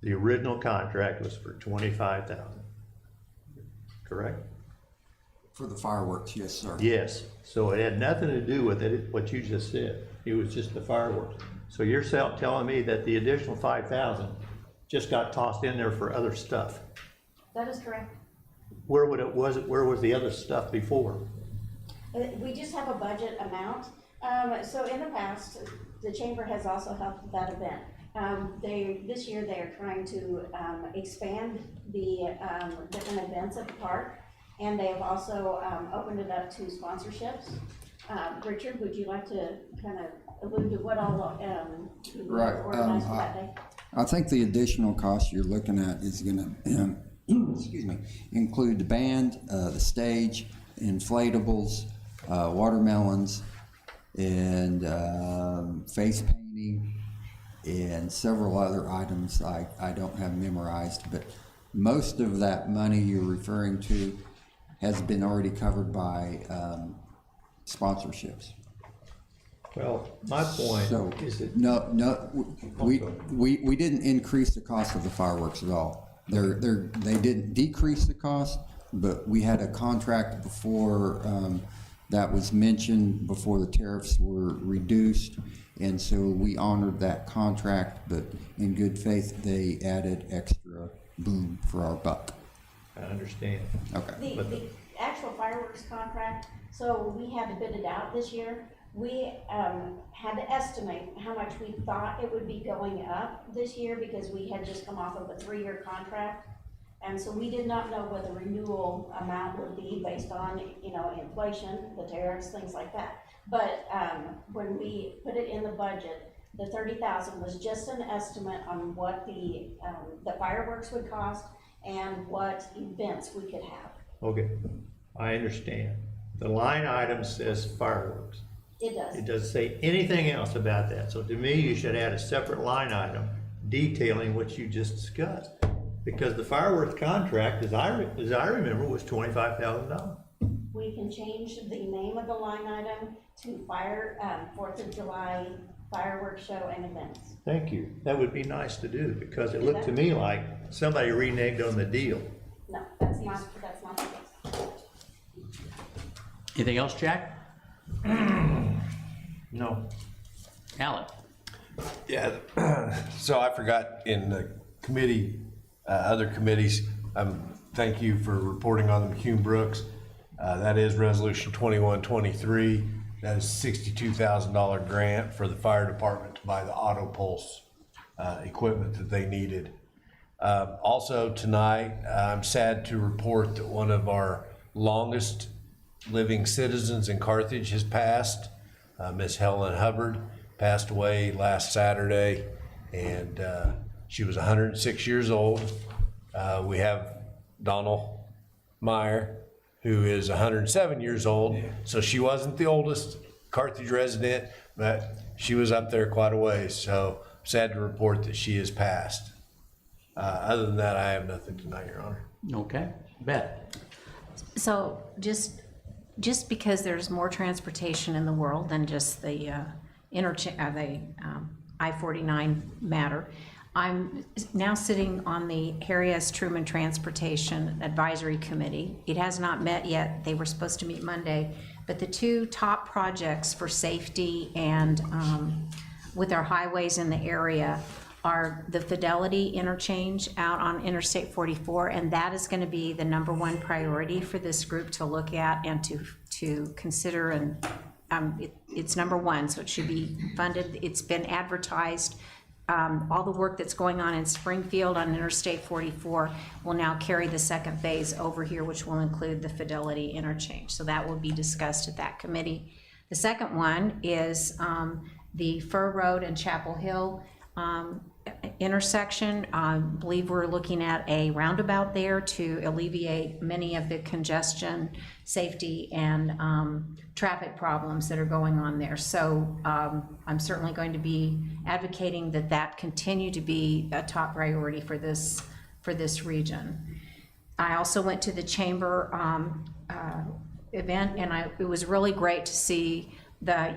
The original contract was for 25,000, correct? For the fireworks, yes, sir. Yes, so it had nothing to do with it, what you just said. It was just the fireworks. So you're telling me that the additional 5,000 just got tossed in there for other stuff? That is correct. Where was the other stuff before? We just have a budget amount. So in the past, the chamber has also helped with that event. This year they are trying to expand the different events at the park, and they have also opened it up to sponsorships. Richard, would you like to kind of allude to what all you Right. organized for that day? I think the additional cost you're looking at is gonna, excuse me, include the band, the stage, inflatables, watermelons, and face painting, and several other items I don't have memorized, but most of that money you're referring to has been already covered by sponsorships. Well, my point So, is that. we didn't increase the cost of the fireworks at all. They didn't decrease the cost, but we had a contract before, that was mentioned before the tariffs were reduced, and so we honored that contract, but in good faith, they added extra boom for our buck. I understand. Okay. The actual fireworks contract, so we had to bid it out this year. We had to estimate how much we thought it would be going up this year because we had just come off of a 3-year contract. And so we did not know what the renewal amount would be based on, you know, inflation, the tariffs, things like that. But when we put it in the budget, the 30,000 was just an estimate on what the fireworks would cost and what events we could have. Okay, I understand. The line item says fireworks. It does. It doesn't say anything else about that. So to me, you should add a separate line item detailing what you just discussed. Because the fireworks contract, as I remember, was $25,000. We can change the name of the line item to 4th of July fireworks show and events. Thank you. That would be nice to do because it looked to me like somebody reneged on the deal. No, that's not the case. Anything else, Jack? No. Alan? Yeah, so I forgot in the committee, other committees, thank you for reporting on the McCune Brooks. That is Resolution 2123. That is $62,000 grant for the fire department to buy the auto pulse equipment that they needed. Also tonight, I'm sad to report that one of our longest living citizens in Carthage has passed. Miss Helen Hubbard passed away last Saturday, and she was 106 years old. We have Donald Meyer, who is 107 years old, so she wasn't the oldest Carthage resident, but she was up there quite a ways, so sad to report that she has passed. Other than that, I have nothing tonight, Your Honor. Okay. Beth? So just because there's more transportation in the world than just the I-49 matter, I'm now sitting on the Harry S. Truman Transportation Advisory Committee. It has not met yet. They were supposed to meet Monday, but the two top projects for safety and with our highways in the area are the Fidelity interchange out on Interstate 44, and that is going to be the #1 priority for this group to look at and to consider, and it's #1, so it should be funded. It's been advertised. All the work that's going on in Springfield on Interstate 44 will now carry the second phase over here, which will include the Fidelity interchange. So that will be discussed at that committee. The second one is the Fur Road and Chapel Hill intersection. I believe we're looking at a roundabout there to alleviate many of the congestion, safety, and traffic problems that are going on there. So I'm certainly going to be advocating that that continue to be a top priority for this for this region. I also went to the chamber event, and it was really great to see the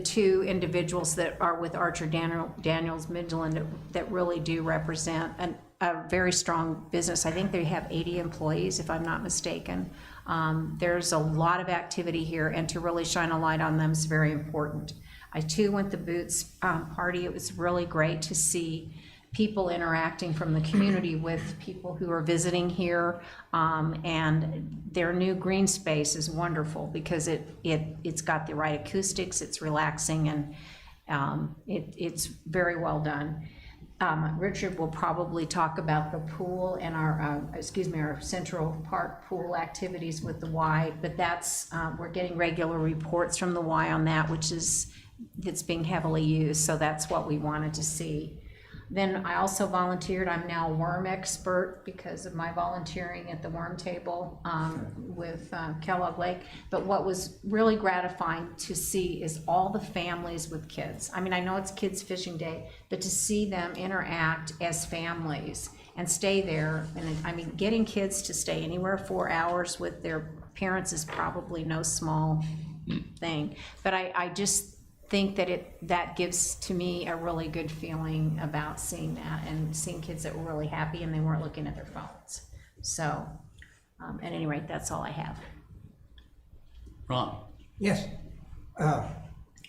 two individuals that are with Archer Daniels Midland that really do represent a very strong business. I think they have 80 employees, if I'm not mistaken. There's a lot of activity here, and to really shine a light on them is very important. I too went to the Boots party. It was really great to see people interacting from the community with people who are visiting here, and their new green space is wonderful because it's got the right acoustics, it's relaxing, and it's very well done. Richard will probably talk about the pool and our Central Park pool activities with the Y, but that's, we're getting regular reports from the Y on that, it's being heavily used, so that's what we wanted to see. Then I also volunteered. I'm now a worm expert because of my volunteering at the worm table with Kellogg Lake. But what was really gratifying to see is all the families with kids. I mean, I know it's Kids Fishing Day, but to see them interact as families and stay there. And I mean, getting kids to stay anywhere 4 hours with their parents is probably no small thing. But I just think that gives to me a really good feeling about seeing that and seeing kids that were really happy and they weren't looking at their phones. So at any rate, that's all I have. Ron? Yes. I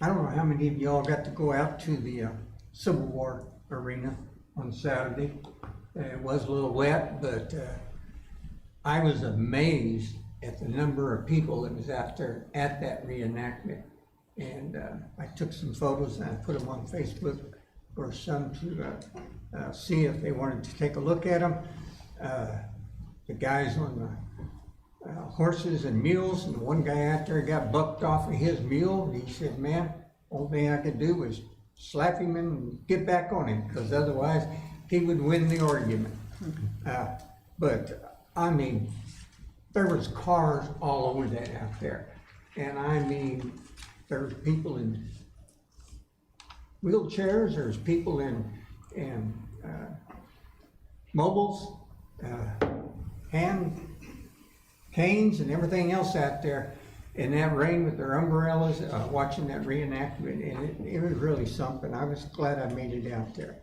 don't know how many of y'all got to go out to the Civil War arena on Saturday. It was a little wet, but I was amazed at the number of people that was out there at that reenactment. And I took some photos and I put them on Facebook for some to see if they wanted to take a look at them. The guys on the horses and mules, and one guy out there got bucked off of his mule. And he said, man, only thing I could do was slap him and get back on him, because otherwise he would win the argument. But I mean, there was cars all over that out there. And I mean, there's people in wheelchairs, there's people in mobiles, hand canes and everything else out there in that rain with their umbrellas, watching that reenactment, and it was really something. I was glad I made it out there.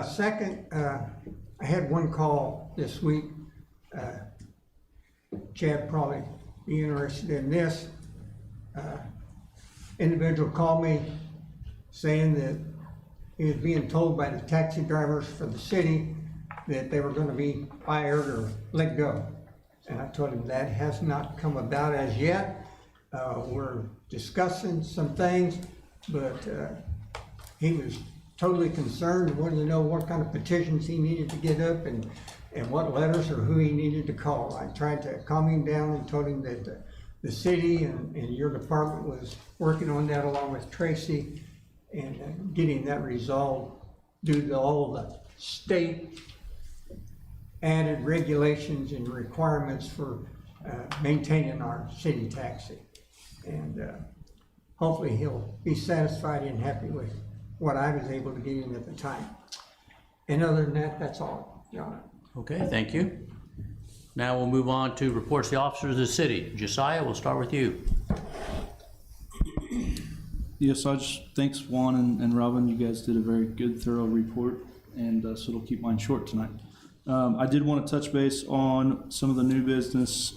Second, I had one call this week. Chad probably be interested in this. Individual called me saying that he was being told by the taxi drivers for the city that they were going to be fired or let go. And I told him that has not come about as yet. We're discussing some things, but he was totally concerned, wanted to know what kind of petitions he needed to get up and what letters or who he needed to call. I tried to calm him down and told him that the city and your department was working on that along with Tracy and getting that resolved due to all the state added regulations and requirements for maintaining our city taxi. And hopefully he'll be satisfied and happy with what I was able to get him at the time. And other than that, that's all, John. Okay, thank you. Now we'll move on to reports of the officers of the city. Josiah, we'll start with you. Yes, thanks Juan and Robin. You guys did a very good, thorough report, and so it'll keep mine short tonight. I did want to touch base on some of the new business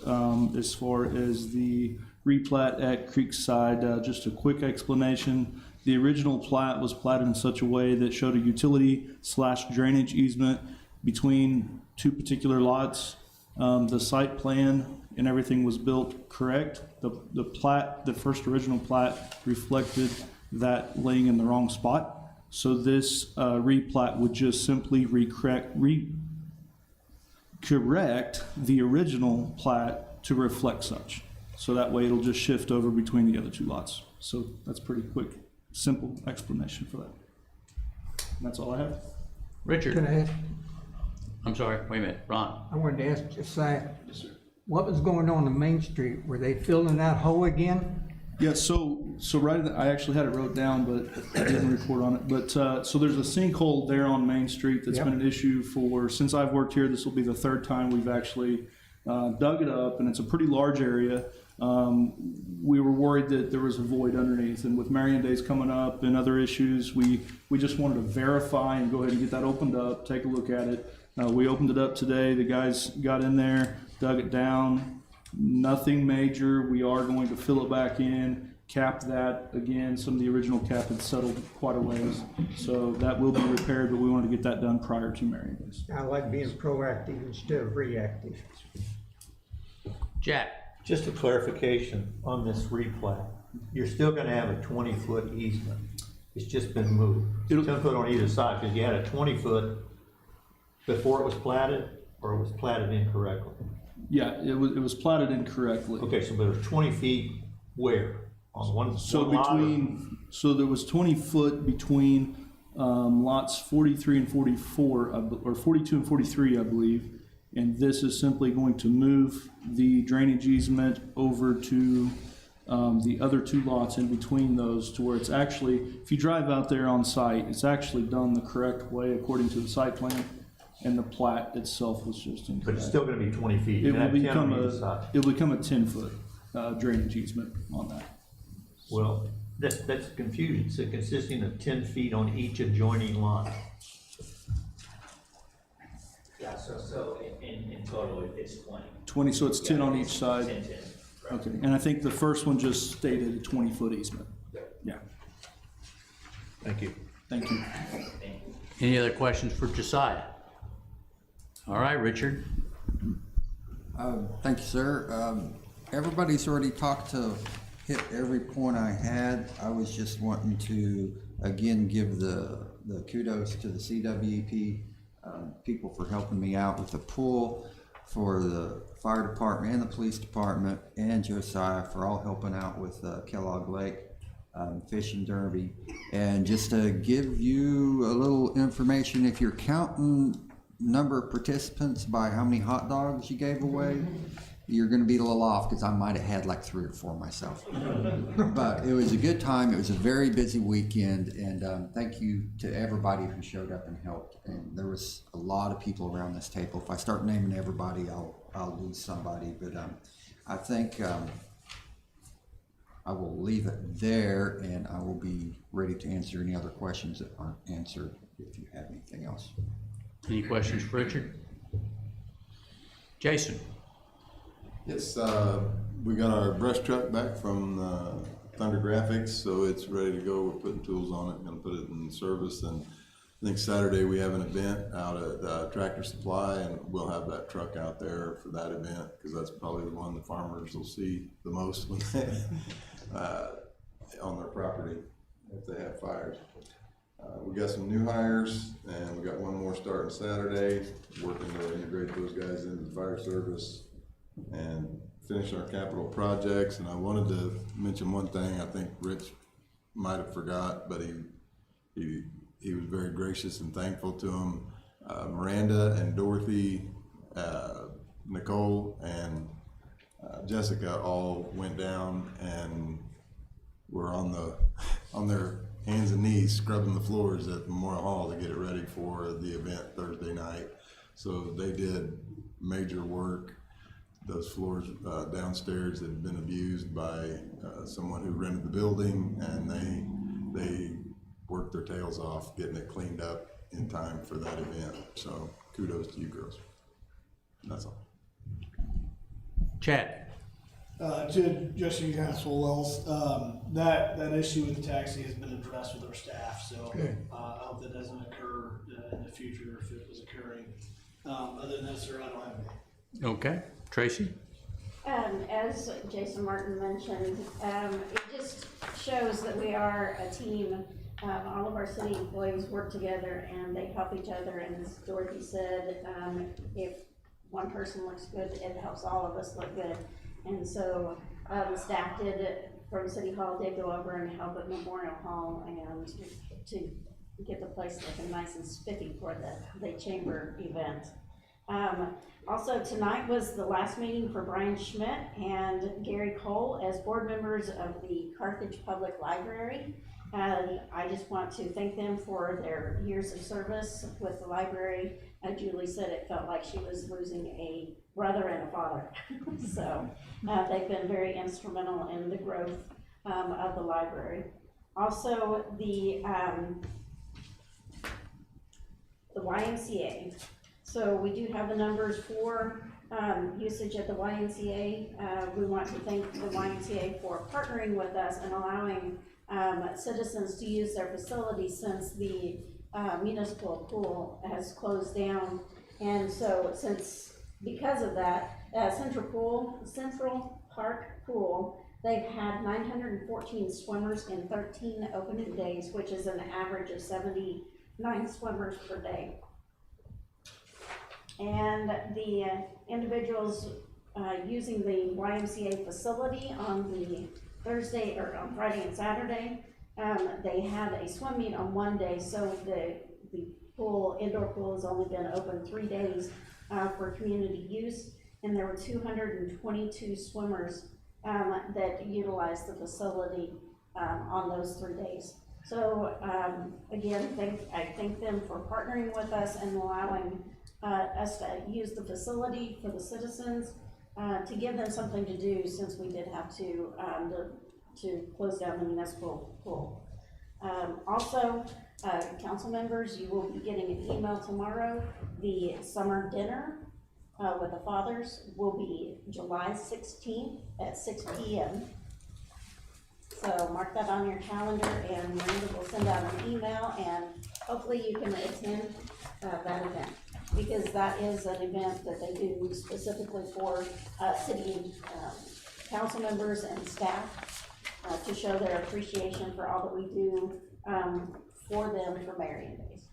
as far as the replat at Creekside. Just a quick explanation. The original plat was platted in such a way that showed a utility/drainage easement between two particular lots. The site plan and everything was built correct. The plat, the first original plat, reflected that laying in the wrong spot. So this replat would just simply correct the original plat to reflect such. So that way it'll just shift over between the other two lots. So that's pretty quick, simple explanation for that. And that's all I have. Richard. Can I ask? I'm sorry, wait a minute, Ron. I wanted to ask Josiah, what was going on Main Street? Were they filling that hole again? Yeah, so right, I actually had it wrote down, but I didn't report on it. But, so there's a sinkhole there on Main Street that's been an issue since I've worked here. This will be the third time we've actually dug it up, and it's a pretty large area. We were worried that there was a void underneath, and with Marion Days coming up and other issues, we just wanted to verify and go ahead and get that opened up, take a look at it. We opened it up today. The guys got in there, dug it down. Nothing major. We are going to fill it back in, cap that again. Some of the original cap had settled quite a ways, so that will be repaired, but we wanted to get that done prior to Marion Days. I like being proactive instead of reactive. Jack? Just a clarification on this replat. You're still gonna have a 20-foot easement. It's just been moved. 10 foot on either side, because you had a 20-foot before it was platted, or it was platted incorrectly? Yeah, it was platted incorrectly. Okay, so there's 20 feet where? On one So one lot or- so there was 20 foot between lots 43 and 44, or 42 and 43, I believe. And this is simply going to move the drainage easement over to the other two lots in between those, to where it's actually, if you drive out there on site, it's actually done the correct way according to the site plan. And the plat itself was just incorrect. But it's still gonna be 20 feet. It You're will gonna have 10 become on either side. it will become a 10-foot drainage easement on that. Well, that's confusing. So consisting of 10 feet on each adjoining lot. Yeah, so in total, it's 20. 20, so it's 10 on each side? 10, correct. Okay, and I think the first one just stated a 20-foot easement. Yeah. Thank you. Thank you. Any other questions for Josiah? All right, Richard. Thank you, sir. Everybody's already talked to hit every point I had. I was just wanting to, again, give the kudos to the CWEP people for helping me out with the pool, for the fire department and the police department, and Josiah for all helping out with Kellogg Lake Fishing Derby. And just to give you a little information, if you're counting number of participants by how many hot dogs you gave away, you're going to be a little off, because I might have had like 3 or 4 myself. But it was a good time. It was a very busy weekend, and thank you to everybody who showed up and helped. And there was a lot of people around this table. If I start naming everybody, I'll lose somebody. But I think I will leave it there, and I will be ready to answer any other questions that aren't answered if you have anything else. Any questions for Richard? Jason? Yes, we got our brush truck back from Thunder Graphics, so it's ready to go. We're putting tools on it, gonna put it in service, and I think Saturday we have an event out at Tractor Supply, and we'll have that truck out there for that event, because that's probably the one the farmers will see the most when they, on their property if they have fires. We got some new hires, and we got one more starting Saturday, working to integrate those guys into the fire service and finish our capital projects. And I wanted to mention one thing I think Rich might have forgot, but he was very gracious and thankful to him. Miranda and Dorothy, Nicole and Jessica all went down and were on their hands and knees scrubbing the floors at Memorial Hall to get it ready for the event Thursday night. So they did major work. Those floors downstairs had been abused by someone who rented the building, and they worked their tails off getting it cleaned up in time for that event. So kudos to you girls. That's all. Chad? To just so you guys full wells, that issue with the taxi has been addressed with our staff, so I hope that doesn't occur in the future if it was occurring. Other than that, sir, I don't have any. Okay. Tracy? As Jason Martin mentioned, it just shows that we are a team. All of our city employees work together and they help each other, and as Dorothy said, if one person looks good, it helps all of us look good. And so the staff from City Hall did go over and help at Memorial Hall and to get the place looking nice and spiffy for the chamber event. Also, tonight was the last meeting for Brian Schmidt and Gary Cole as board members of the Carthage Public Library. And I just want to thank them for their years of service with the library. Julie said it felt like she was losing a brother and a father. So they've been very instrumental in the growth of the library. Also, the YMCA. So we do have the numbers for usage at the YMCA. We want to thank the YMCA for partnering with us and allowing citizens to use their facilities since the municipal pool has closed down. And so because of that, Central Park Pool, they've had 914 swimmers in 13 opening days, which is an average of 79 swimmers per day. And the individuals using the YMCA facility on the Thursday or on Friday and Saturday, they had a swim meet on one day, so the indoor pool has only been open 3 days for community use, and there were 222 swimmers that utilized the facility on those 3 days. So again, I thank them for partnering with us and allowing us to use the facility for the citizens to give them something to do, since we did have to close down the municipal pool. Also, council members, you will be getting an email tomorrow. The summer dinner with the fathers will be July 16th at 6 p.m. So mark that on your calendar, and Miranda will send out an email, and hopefully you can attend that event, because that is an event that they do specifically for city council members and staff to show their appreciation for all that we do for them for Marion Days.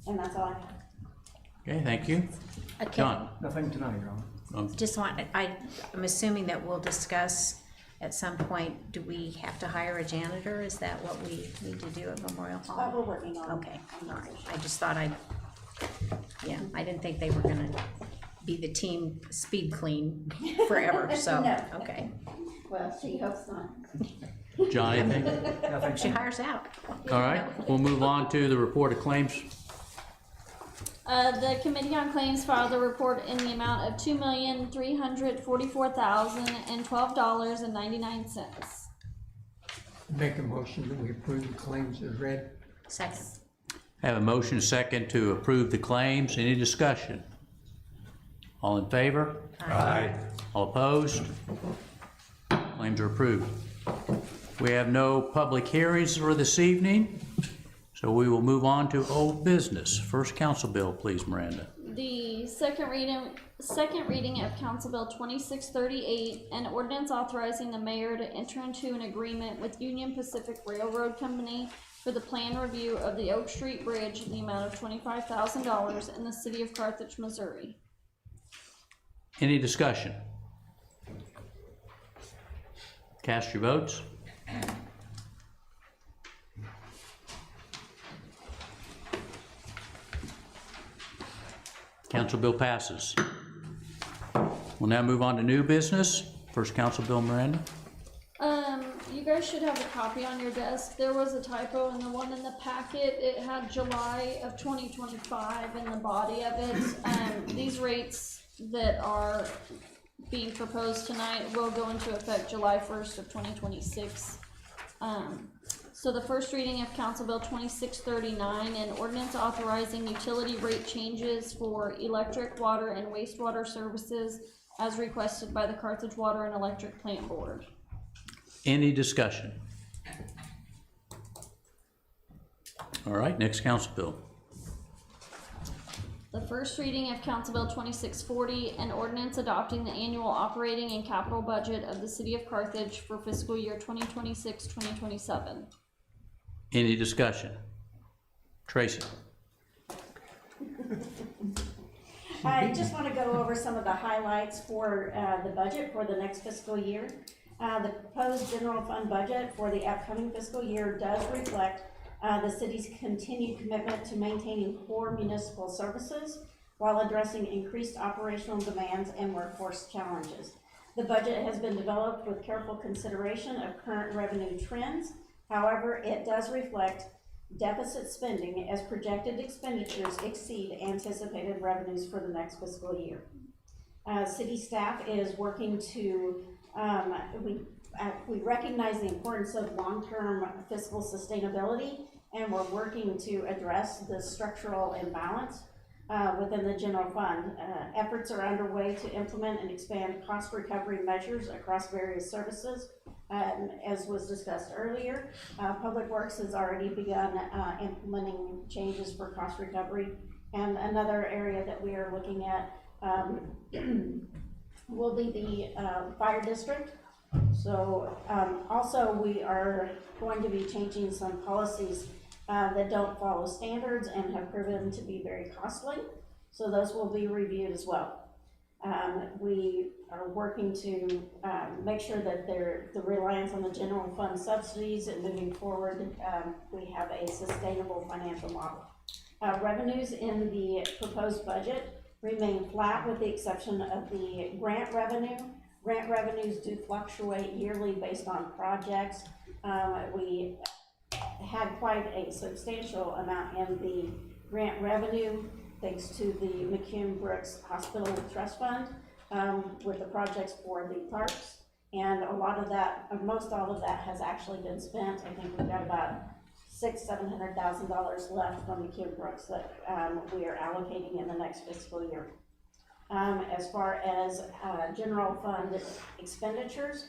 And that's all I have. Okay, thank you. Okay. John? Nothing tonight, Your Honor. Just I'm assuming that we'll discuss at some point, do we have to hire a janitor? Is that what we need to do at Memorial Hall? We're working on. Okay, all right. I just thought I didn't think they were gonna be the team speed clean forever, so, No. okay. Well, she hopes not. John, anything? She hires out. All right, we'll move on to the report of claims. The Committee on Claims filed a report in the amount of $2,344,012.99. Make a motion that we approve the claims as read. Second. I have a motion second to approve the claims. Any discussion? All in favor? Aye. All opposed? Claims are approved. We have no public hearings for this evening, so we will move on to old business. First council bill, please, Miranda. The second reading of Council Bill 2638, an ordinance authorizing the mayor to enter into an agreement with Union Pacific Railroad Company for the plan review of the Oak Street Bridge in the amount of $25,000 in the city of Carthage, Missouri. Any discussion? Cast your votes. Council bill passes. We'll now move on to new business. First council bill, Miranda. You guys should have a copy on your desk. There was a typo in the one in the packet. It had July of 2025 in the body of it. These rates that are being proposed tonight will go into effect July 1st of 2026. So the first reading of Council Bill 2639, an ordinance authorizing utility rate changes for electric, water, and wastewater services as requested by the Carthage Water and Electric Plant Board. Any discussion? All right, next council bill. The first reading of Council Bill 2640, an ordinance adopting the annual operating and capital budget of the city of Carthage for fiscal year 2026-2027. Any discussion? Tracy? I just want to go over some of the highlights for the budget for the next fiscal year. The proposed general fund budget for the upcoming fiscal year does reflect the city's continued commitment to maintaining core municipal services. while addressing increased operational demands and workforce challenges. The budget has been developed with careful consideration of current revenue trends. However, it does reflect deficit spending as projected expenditures exceed anticipated revenues for the next fiscal year. City staff is working to, we recognize the importance of long-term fiscal sustainability, and we're working to address the structural imbalance within the general fund. Efforts are underway to implement and expand cost recovery measures across various services. As was discussed earlier, Public Works has already begun implementing changes for cost recovery. And another area that we are looking at will be the fire district. So also we are going to be changing some policies that don't follow standards and have proven to be very costly. So those will be reviewed as well. We are working to make sure that the reliance on the general fund subsidies and moving forward, we have a sustainable financial model. Revenues in the proposed budget remain flat with the exception of the grant revenue. Grant revenues do fluctuate yearly based on projects. We had quite a substantial amount in the grant revenue thanks to the McCune Brooks Hospital Trust Fund with the projects for the parks. And a lot of that, most all of that has actually been spent. I think we've got about $600,000-700,000 left from McCune Brooks that we are allocating in the next fiscal year. As far as general fund expenditures,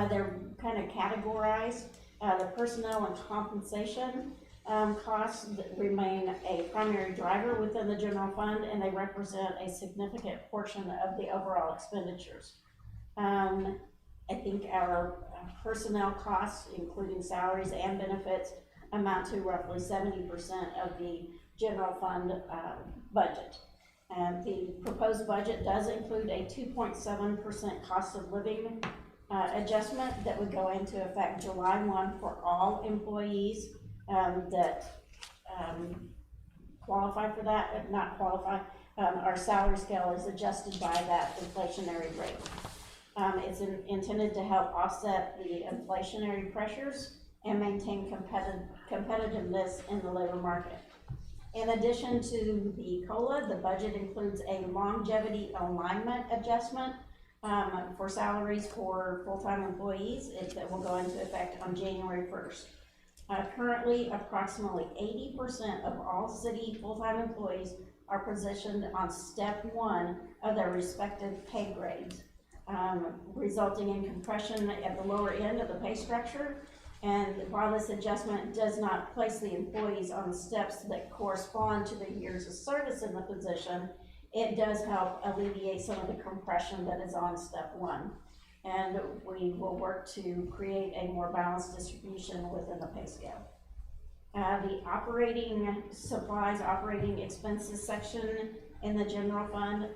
they're kind of categorized. The personnel and compensation costs remain a primary driver within the general fund, and they represent a significant portion of the overall expenditures. I think our personnel costs, including salaries and benefits, amount to roughly 70% of the general fund budget. And the proposed budget does include a 2.7% cost of living adjustment that would go into effect July 1 for all employees that qualify for that, not qualify. Our salary scale is adjusted by that inflationary rate. It's intended to help offset the inflationary pressures and maintain competitiveness in the labor market. In addition to the COLA, the budget includes a longevity alignment adjustment for salaries for full-time employees that will go into effect on January 1st. Currently, approximately 80% of all city full-time employees are positioned on step 1 of their respective pay grades, resulting in compression at the lower end of the pay structure. And while this adjustment does not place the employees on steps that correspond to their years of service in the position, it does help alleviate some of the compression that is on step 1. And we will work to create a more balanced distribution within the pay scale. The operating supplies, operating expenses section in the general fund,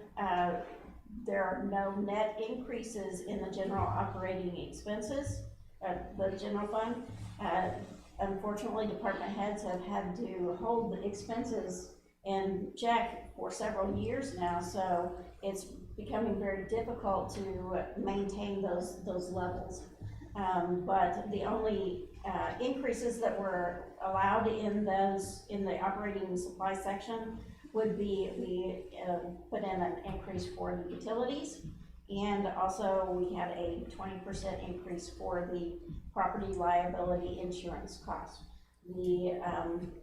there are no net increases in the general operating expenses. The general fund. Unfortunately, department heads have had to hold the expenses in check for several years now, so it's becoming very difficult to maintain those levels. But the only increases that were allowed in the operating supply section would be we put in an increase for the utilities. And also we had a 20% increase for the property liability insurance costs. The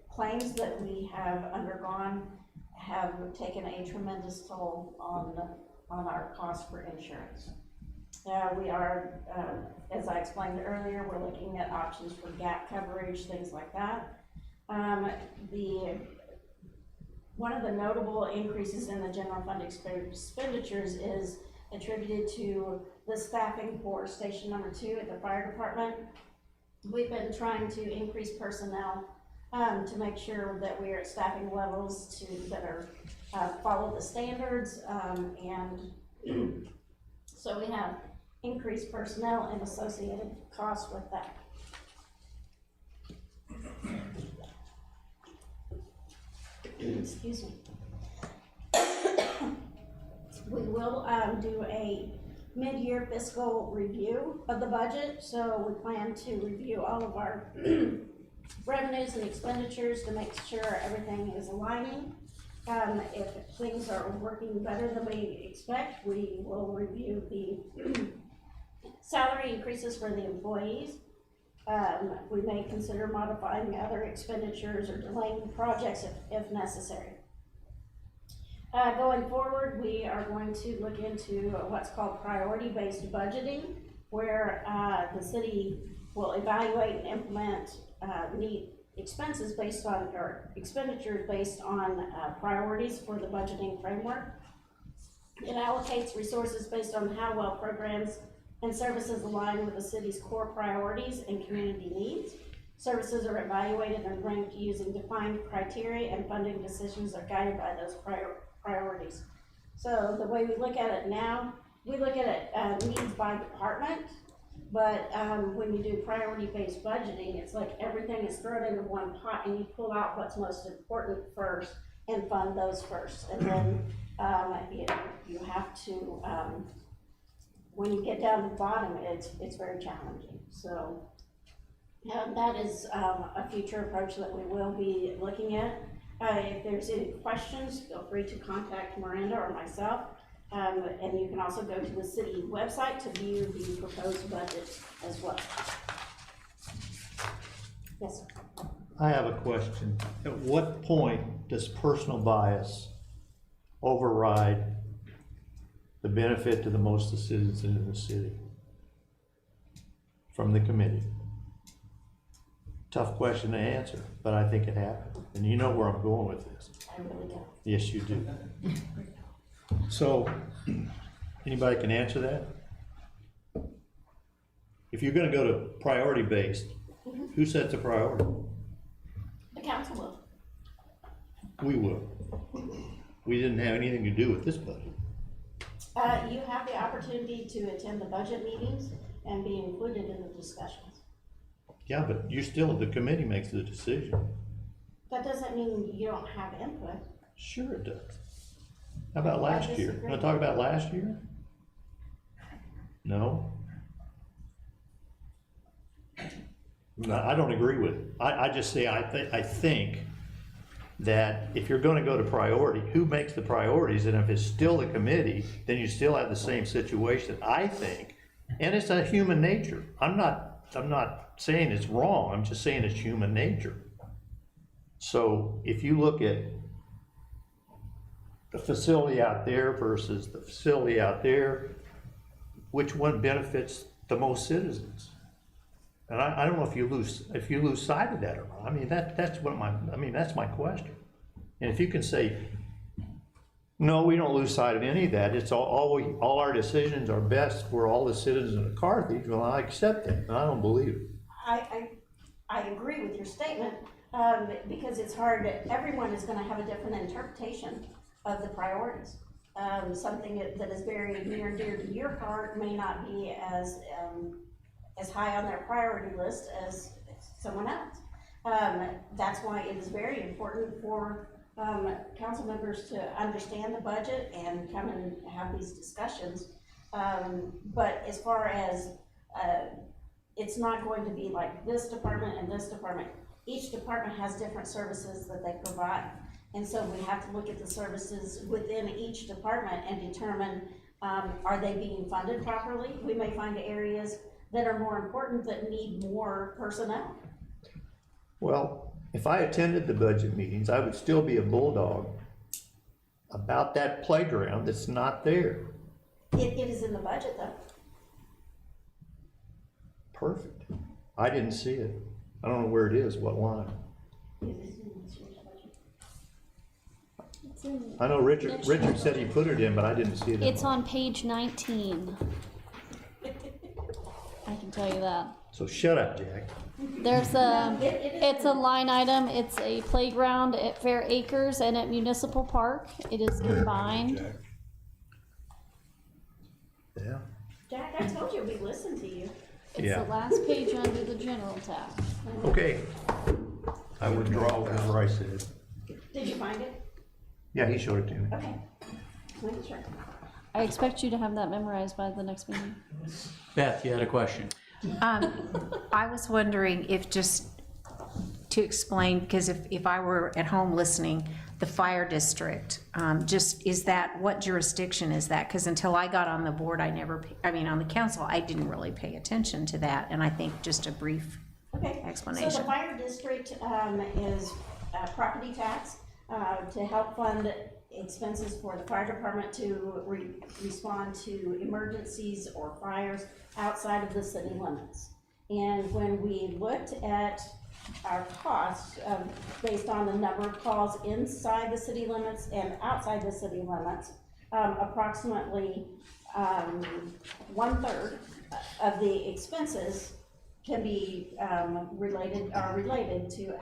claims that we have undergone have taken a tremendous toll on our cost for insurance. We are, as I explained earlier, we're looking at options for gap coverage, things like that. One of the notable increases in the general fund expenditures is attributed to the staffing for station number 2 at the fire department. We've been trying to increase personnel to make sure that we are at staffing levels that are follow the standards, and so we have increased personnel and associated costs with that. Excuse me. We will, do a mid-year fiscal review of the budget, so we plan to review all of our revenues and expenditures to make sure everything is aligning. If things are working better than we expect, we will review the salary increases for the employees. We may consider modifying other expenditures or delaying projects if necessary. Going forward, we are going to look into what's called priority-based budgeting, where the city will evaluate and implement need expenses based on, or expenditures based on priorities for the budgeting framework. It allocates resources based on how well programs and services align with the city's core priorities and community needs. Services are evaluated and ranked using defined criteria, and funding decisions are guided by those priorities. So the way we look at it now, we look at it needs by department, but when you do priority-based budgeting, it's like everything is thrown into one pot and you pull out what's most important first and fund those first. And then you have to, when you get down to the bottom, it's very challenging. So that is a future approach that we will be looking at. If there's any questions, feel free to contact Miranda or myself. And you can also go to the city website to view the proposed budget as well. Yes, sir. I have a question. At what point does personal bias override the benefit to the most of the citizens in the city from the committee? Tough question to answer, but I think it happened. And you know where I'm going with this. I really don't. Yes, you do. So, anybody can answer that? If you're gonna go to priority based, who sets the priority? The council will. We will. We didn't have anything to do with this budget. You have the opportunity to attend the budget meetings and be included in the discussions. Yeah, but you still, the committee makes the decision. That doesn't mean you don't have input. Sure it does. How about last year? disagree. Want to talk about last year? No? No, I don't agree with it. I just say, I think that if you're gonna go to priority, who makes the priorities? And if it's still the committee, then you still have the same situation, I think. And it's a human nature. I'm not saying it's wrong, I'm just saying it's human nature. So if you look at the facility out there versus the facility out there, which one benefits the most citizens? And I don't know if you lose sight of that or not. I mean, that's my question. And if you can say, no, we don't lose sight of any of that, it's all our decisions are best for all the citizens of Carthage, well, I accept that, and I don't believe it. I agree with your statement, because it's hard, everyone is gonna have a different interpretation of the priorities. Something that is very near and dear to your heart may not be as high on their priority list as someone else. That's why it is very important for council members to understand the budget and come and have these discussions. But as far as, it's not going to be like this department and this department. Each department has different services that they provide. And so we have to look at the services within each department and determine, are they being funded properly? We may find areas that are more important that need more personnel. Well, if I attended the budget meetings, I would still be a bulldog about that playground that's not there. It is in the budget though. Perfect. I didn't see it. I don't know where it is, what line. It is in this year's budget. It's in- I know Richard said he put it in, but I didn't see it. It's on page 19. I can tell you that. So shut up, Jack. There's it's a line item, it's a playground at Fair Acres and at Municipal Park. It is combined. Yeah. Jack, I told you we listened to you. It's Yeah. the last page under the general tab. Okay. I withdraw whatever I said. Did you find it? Yeah, he showed it to me. Okay. Make sure. I expect you to have that memorized by the next meeting. Beth, you had a question? I was wondering if just to explain, because if I were at home listening, the fire district, just, is that, what jurisdiction is that? Because until I got on the board, on the council, I didn't really pay attention to that, and I think just a brief explanation. So the fire district is property tax to help fund expenses for the fire department to respond to emergencies or fires outside of the city limits. And when we looked at our costs based on the number of calls inside the city limits and outside the city limits, approximately 1/3 of the expenses can be related to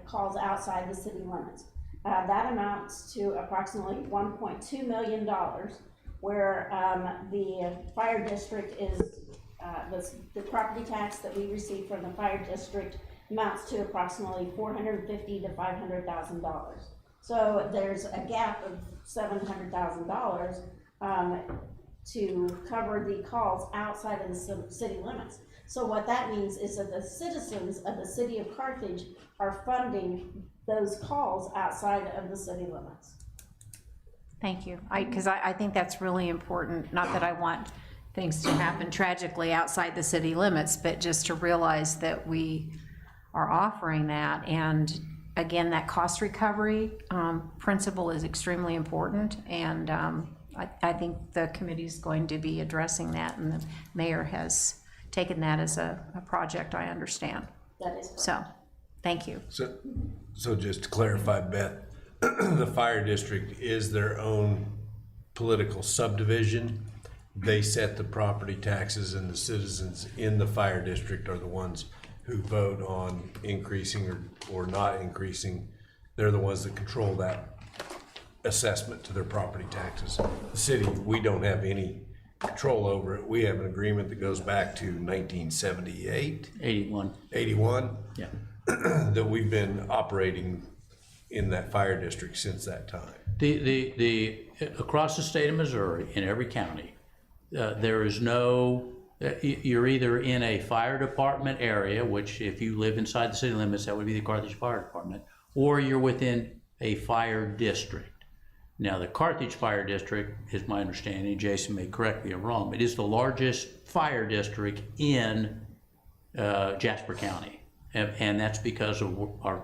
calls outside the city limits. That amounts to approximately $1.2 million, where the fire district is, the property tax that we receive from the fire district amounts to approximately $450,000 to $500,000. So there's a gap of $700,000 to cover the calls outside of the city limits. So what that means is that the citizens of the city of Carthage are funding those calls outside of the city limits. Thank you. Because I think that's really important. Not that I want things to happen tragically outside the city limits, but just to realize that we are offering that. And again, that cost recovery principle is extremely important. And I think the committee is going to be addressing that, and the mayor has taken that as a project, I understand. That is correct. So, thank you. So just to clarify, Beth, the fire district is their own political subdivision. They set the property taxes, and the citizens in the fire district are the ones who vote on increasing or not increasing. They're the ones that control that assessment to their property taxes. The city, we don't have any control over it. We have an agreement that goes back to 1978. 81. Yeah. That we've been operating in that fire district since that time. Across the state of Missouri, in every county, there is no, you're either in a fire department area, which if you live inside the city limits, that would be the Carthage Fire Department, or you're within a fire district. Now, the Carthage Fire District, is my understanding, Jason may correct me if I'm wrong, but it's the largest fire district in Jasper County. And that's because of our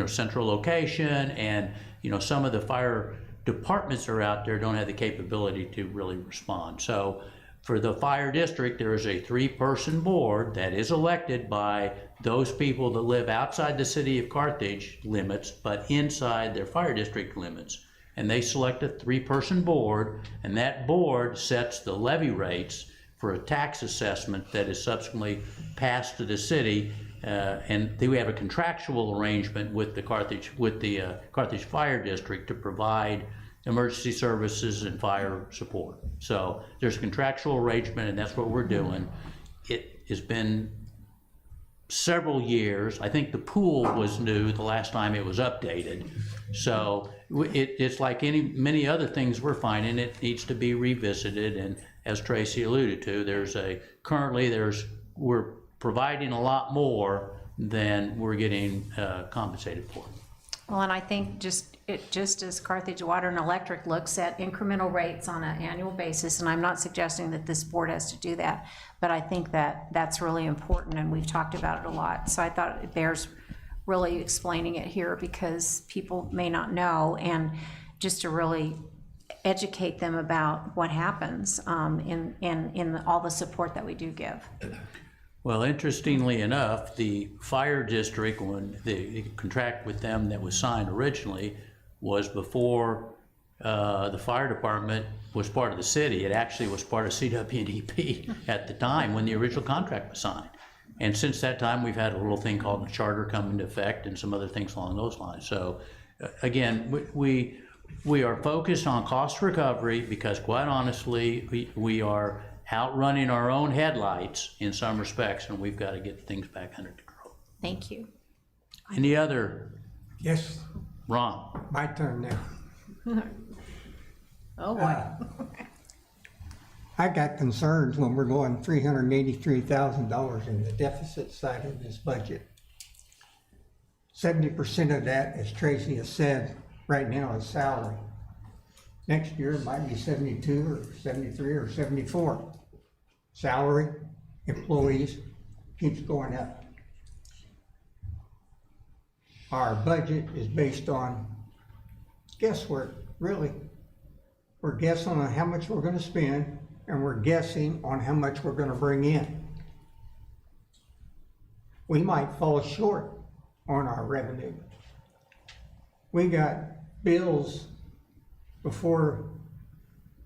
central location, and some of the fire departments that are out there don't have the capability to really respond. So for the fire district, there is a 3-person board that is elected by those people that live outside the city of Carthage limits, but inside their fire district limits. And they select a 3-person board, and that board sets the levy rates for a tax assessment that is subsequently passed to the city. And we have a contractual arrangement with the Carthage Fire District to provide emergency services and fire support. So there's a contractual arrangement, and that's what we're doing. It has been several years. I think the pool was new the last time it was updated. So it's like many other things we're finding, it needs to be revisited. And as Tracy alluded to, we're providing a lot more than we're getting compensated for. Well, and I think just as Carthage Water and Electric looks at incremental rates on an annual basis, and I'm not suggesting that this board has to do that, but I think that that's really important, and we've talked about it a lot. So I thought it bears really explaining it here, because people may not know, and just to really educate them about what happens in all the support that we do give. Well, interestingly enough, the fire district, when the contract with them that was signed originally was before the fire department was part of the city. It actually was part of CWDP at the time when the original contract was signed. And since that time, we've had a little thing called the charter come into effect and some other things along those lines. So again, we are focused on cost recovery because, quite honestly, we are outrunning our own headlights in some respects, and we've got to get things back under control. Thank you. Any other? Yes. Ron. My turn now. Oh, boy. I got concerns when we're going $383,000 in the deficit side of this budget. 70% of that, as Tracy has said, right now is salary. Next year it might be 72 or 73 or 74. Salary, employees, keeps going up. Our budget is based on guesswork, really. We're guessing on how much we're gonna spend, and we're guessing on how much we're gonna bring in. We might fall short on our revenue. We got bills before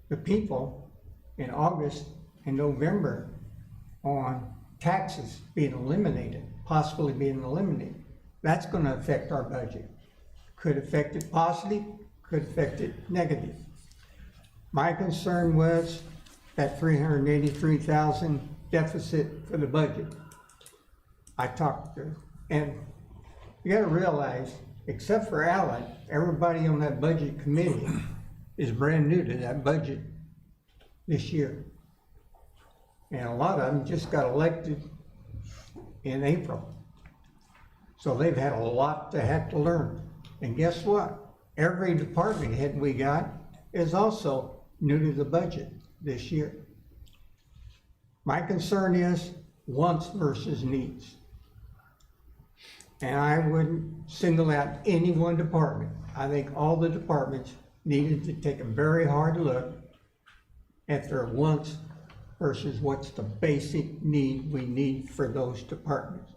the people in August and November on taxes being eliminated, possibly being eliminated. That's gonna affect our budget. Could affect it positive, could affect it negative. My concern was that 383,000 deficit for the budget. I talked to, and you gotta realize, except for Alan, everybody on that budget committee is brand new to that budget this year. And a lot of them just got elected in April. So they've had a lot to have to learn. And guess what? Every department head we got is also new to the budget this year. My concern is wants versus needs. And I wouldn't single out any one department. I think all the departments needed to take a very hard look at their wants versus what's the basic need we need for those departments.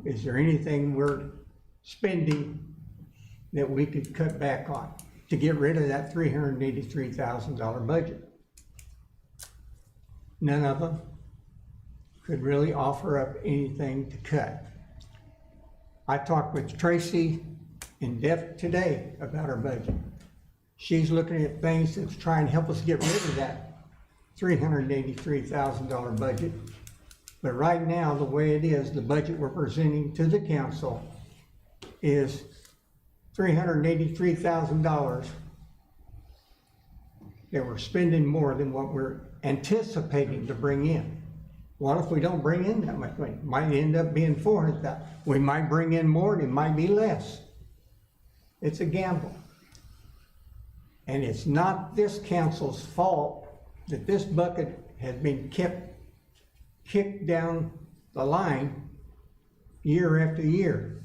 Is there anything we're spending that we could cut back on to get rid of that $383,000 budget? None of them could really offer up anything to cut. I talked with Tracy in depth today about our budget. She's looking at things that's trying to help us get rid of that $383,000 budget. But right now, the way it is, the budget we're presenting to the council is $383,000 that we're spending more than what we're anticipating to bring in. What if we don't bring in that much money? Might end up being 400,000. We might bring in more and it might be less. It's a gamble. And it's not this council's fault that this bucket has been kicked down the line year after year.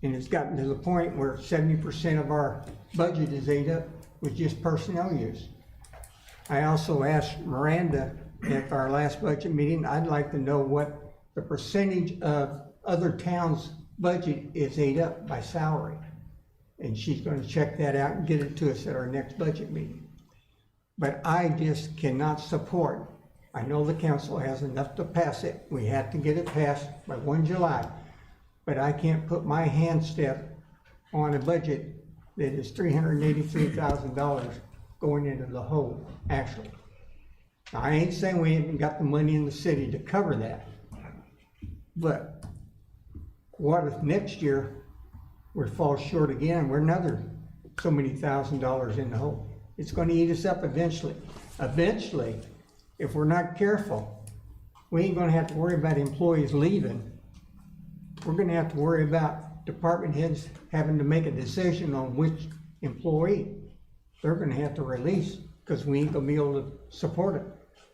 And it's gotten to the point where 70% of our budget is ate up with just personnel use. I also asked Miranda at our last budget meeting, I'd like to know what the percentage of other towns' budget is ate up by salary. And she's going to check that out and get it to us at our next budget meeting. But I just cannot support, I know the council has enough to pass it, we have to get it passed by 1 July, but I can't put my hand step on a budget that is $383,000 going into the hole, actually. Now, I ain't saying we haven't got the money in the city to cover that, but what if next year we fall short again, we're another so many $1,000s in the hole? It's gonna eat us up eventually. Eventually, if we're not careful, we ain't gonna have to worry about employees leaving. We're gonna have to worry about department heads having to make a decision on which employee they're gonna have to release, because we ain't gonna be able to support it.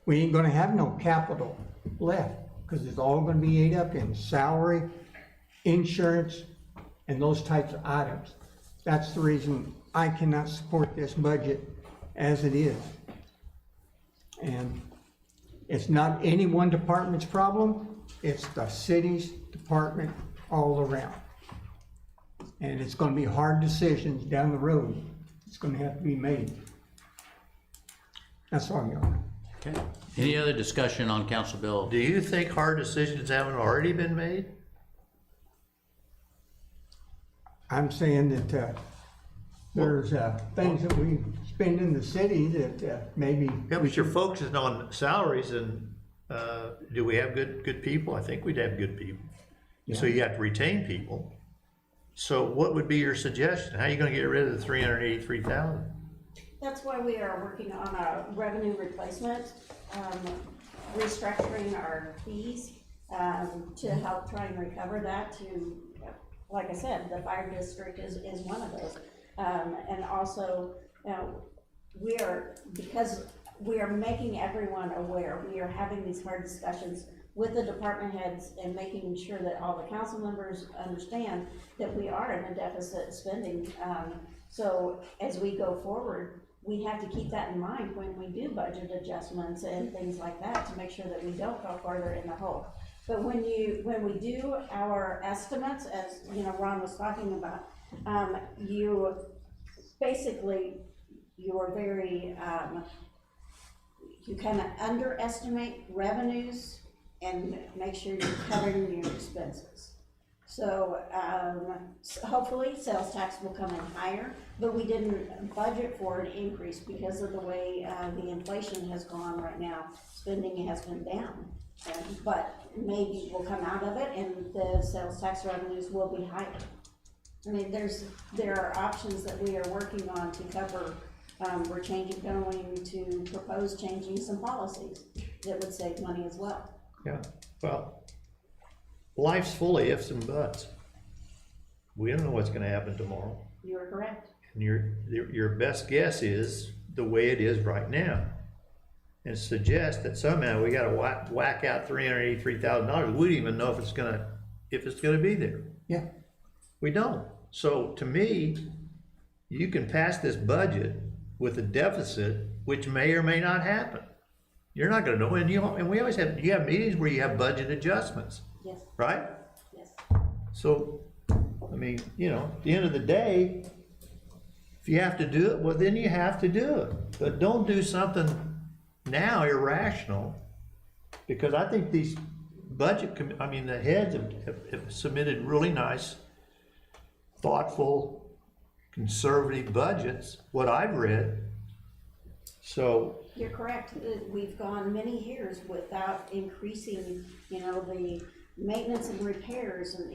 We ain't gonna have no capital left, because it's all gonna be ate up in salary, insurance, and those types of items. That's the reason I cannot support this budget as it is. And it's not any one department's problem, it's the city's department all around. And it's gonna be hard decisions down the road. It's gonna have to be made. That's all I'm going. Okay. Any other discussion on Council Bill? Do you think hard decisions haven't already been made? I'm saying that there's things that we spend in the city that maybe. Yeah, but you're focusing on salaries and do we have good people? I think we'd have good people. Yeah. So you have to retain people. So what would be your suggestion? How are you gonna get rid of the 383,000? That's why we are working on a revenue replacement, restructuring our fees, to help try and recover that to, like I said, the fire district is one of those. And also, because we are making everyone aware, we are having these hard discussions with the department heads and making sure that all the council members understand that we are in a deficit spending. So as we go forward, we have to keep that in mind when we do budget adjustments and things like that to make sure that we don't go farther in the hole. But when we do our estimates, as you know, Ron was talking about, you basically, you're very, you kind of underestimate revenues and make sure you're covering your expenses. So hopefully sales tax will come in higher, but we didn't budget for an increase because of the way the inflation has gone right now. Spending has been down, but maybe we'll come out of it and the sales tax revenues will be higher. I mean, there are options that we are working on to cover. We're going to propose changing some policies that would save money as well. Yeah, well, life's full of ifs and buts. We don't know what's gonna happen tomorrow. You are correct. And your best guess is the way it is right now. And suggest that somehow we gotta whack out $383,000. We don't even know if it's gonna be there. Yeah. We don't. So to me, you can pass this budget with a deficit, which may or may not happen. You're not gonna know, and we always have, you have meetings where you have budget adjustments. Yes. Right? Yes. So, I mean, you know, at the end of the day, if you have to do it, well, then you have to do it. But don't do something now irrational, because I think these the heads have submitted really nice, thoughtful, conservative budgets, what I've read. So. You're correct. We've gone many years without increasing, the maintenance and repairs, and,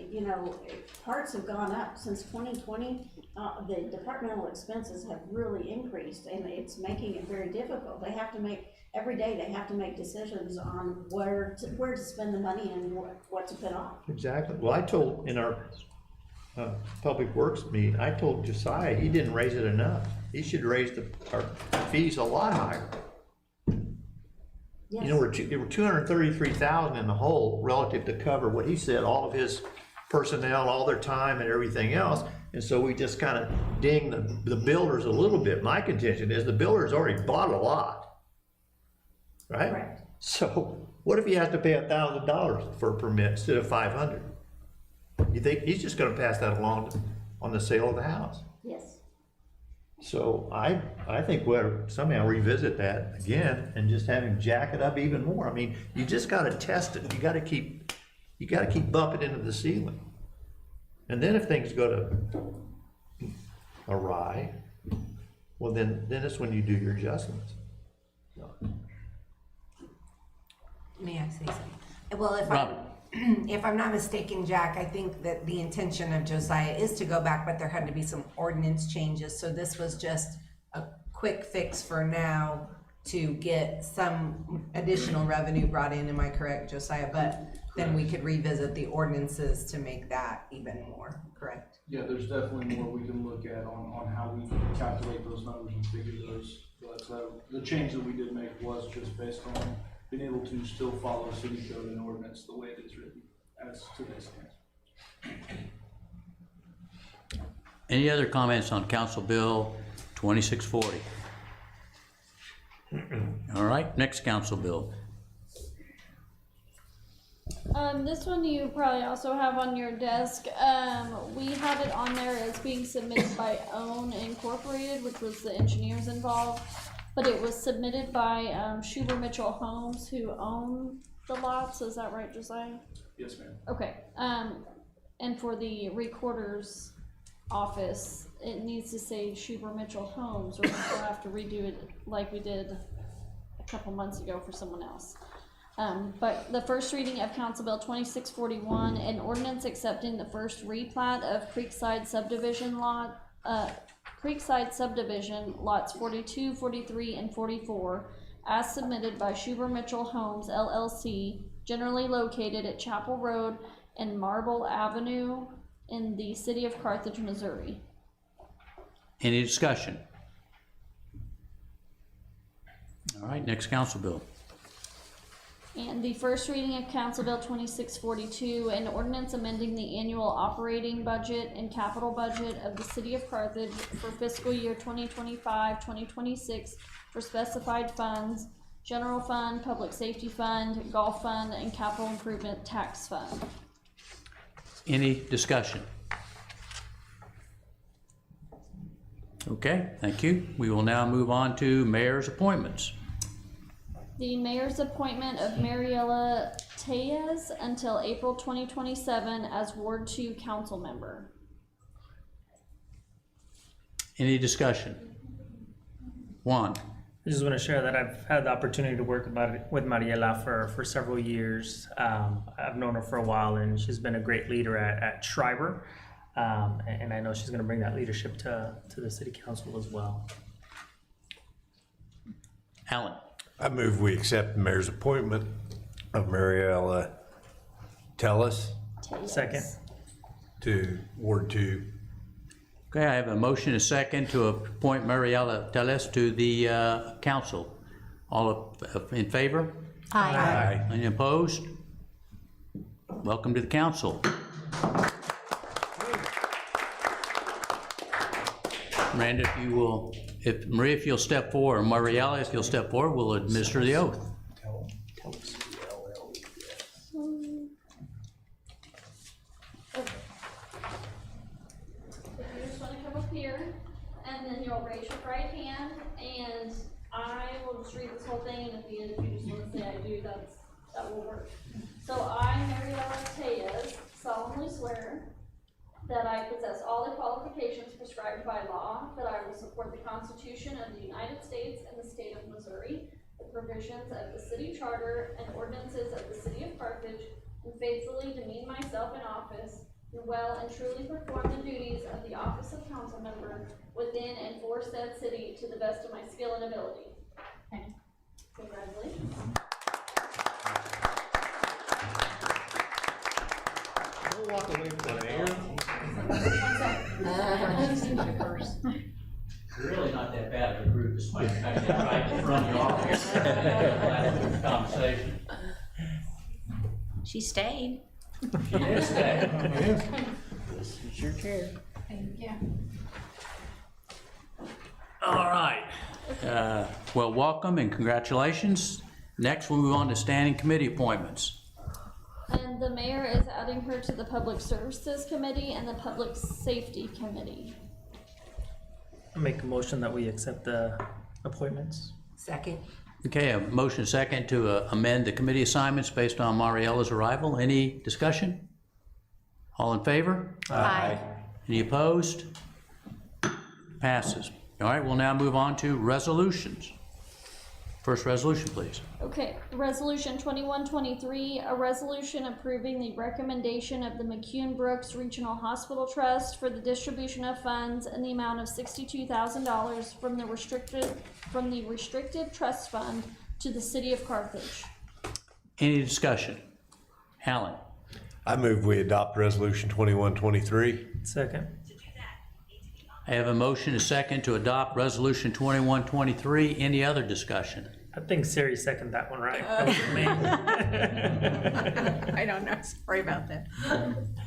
parts have gone up since 2020. The departmental expenses have really increased, and it's making it very difficult. Every day they have to make decisions on where to spend the money and what to put off. Exactly. Well, I told in our Public Works meeting, I told Josiah he didn't raise it enough. He should raise our fees a lot higher. Yes. You know, there were $233,000 in the hole relative to cover what he said, all of his personnel, all their time and everything else. And so we just kind of ding the builders a little bit. My contention is the builders already bought a lot, right? Correct. So what if he has to pay $1,000 for a permit instead of $500? You think he's just gonna pass that along on the sale of the house? Yes. So I think we'll somehow revisit that again and just have him jack it up even more. I mean, you just gotta test it. You gotta keep bumping into the ceiling. And then if things go to awry, well then it's when you do your adjustments. May I say something? Well, Robin. if I'm not mistaken, Jack, I think that the intention of Josiah is to go back, but there had to be some ordinance changes. So this was just a quick fix for now to get some additional revenue brought in. Am I correct, Josiah? But then we could revisit the ordinances to make that even more, correct? Yeah, there's definitely more we can look at on how we calculate those numbers and figure those. But the change that we did make was just based on being able to still follow city code and ordinance the way it is written as today stands. Any other comments on Council Bill 2640? All right, next Council Bill. This one you probably also have on your desk. We have it on there as being submitted by OWN Incorporated, which was the engineers involved. But it was submitted by Schuber Mitchell Homes, who own the lots. Is that right, Josiah? Yes, ma'am. Okay. And for the recorder's office, it needs to say Schuber Mitchell Homes, or we'll have to redo it like we did a couple months ago for someone else. But the first reading of Council Bill 2641, an ordinance accepting the first replat of Creekside subdivision lot, Creekside subdivision, lots 42, 43, and 44, as submitted by Schuber Mitchell Homes LLC, generally located at Chapel Road and Marble Avenue in the city of Carthage, Missouri. Any discussion? All right, next council bill. And the first reading of Council Bill 2642, an ordinance amending the annual operating budget and capital budget of the city of Carthage for fiscal year 2025-2026 for specified funds, general fund, public safety fund, golf fund, and capital improvement tax fund. Any discussion? Okay, thank you. We will now move on to mayor's appointments. The mayor's appointment of Mariela Tellez until April 2027 as Ward 2 council member. Any discussion? Juan? I just want to share that I've had the opportunity to work with Mariela for several years. I've known her for a while, and she's been a great leader at Schreiber. And I know she's going to bring that leadership to the city council as well. Alan? I move we accept the mayor's appointment of Mariela Tellez Second. to Ward 2. Okay, I have a motion, a second, to appoint Mariela Tellez to the council. All in favor? Aye. Any opposed? Welcome to the council. Miranda, Maria, if you'll step forward, or Mariela, if you'll step forward, we'll administer the oath. If you just want to come up here, and then you'll raise your right hand, and I will just read this whole thing, and at the end, if you just want to say I do, that will work. So I, Mariela Tellez, solemnly swear that I possess all the qualifications prescribed by law, that I will support the Constitution of the United States and the state of Missouri, the provisions of the city charter and ordinances of the city of Carthage, and faithfully demean myself in office, and well and truly perform the duties of the office of council member within and for said city to the best of my skill and ability. Congratulations. Don't walk away from the mayor. Really not that bad of a group, despite the fact that right in front of y'all here. Conversation. She stayed. She is staying. This is your chair. Thank you. All right. Well, welcome and congratulations. Next, we'll move on to standing committee appointments. And the mayor is adding her to the Public Services Committee and the Public Safety Committee. I'll make a motion that we accept the appointments. Second. Okay, a motion second to amend the committee assignments based on Mariela's arrival. Any discussion? All in favor? Aye. Any opposed? Passes. All right, we'll now move on to resolutions. First resolution, please. Okay, Resolution 2123, a resolution approving the recommendation of the McCune Brooks Regional Hospital Trust for the distribution of funds in the amount of $62,000 from the restricted trust fund to the city of Carthage. Any discussion? Alan? I move we adopt resolution 2123. Second. I have a motion, a second, to adopt resolution 2123. Any other discussion? I think Siri seconded that one, right? I don't know, sorry about that.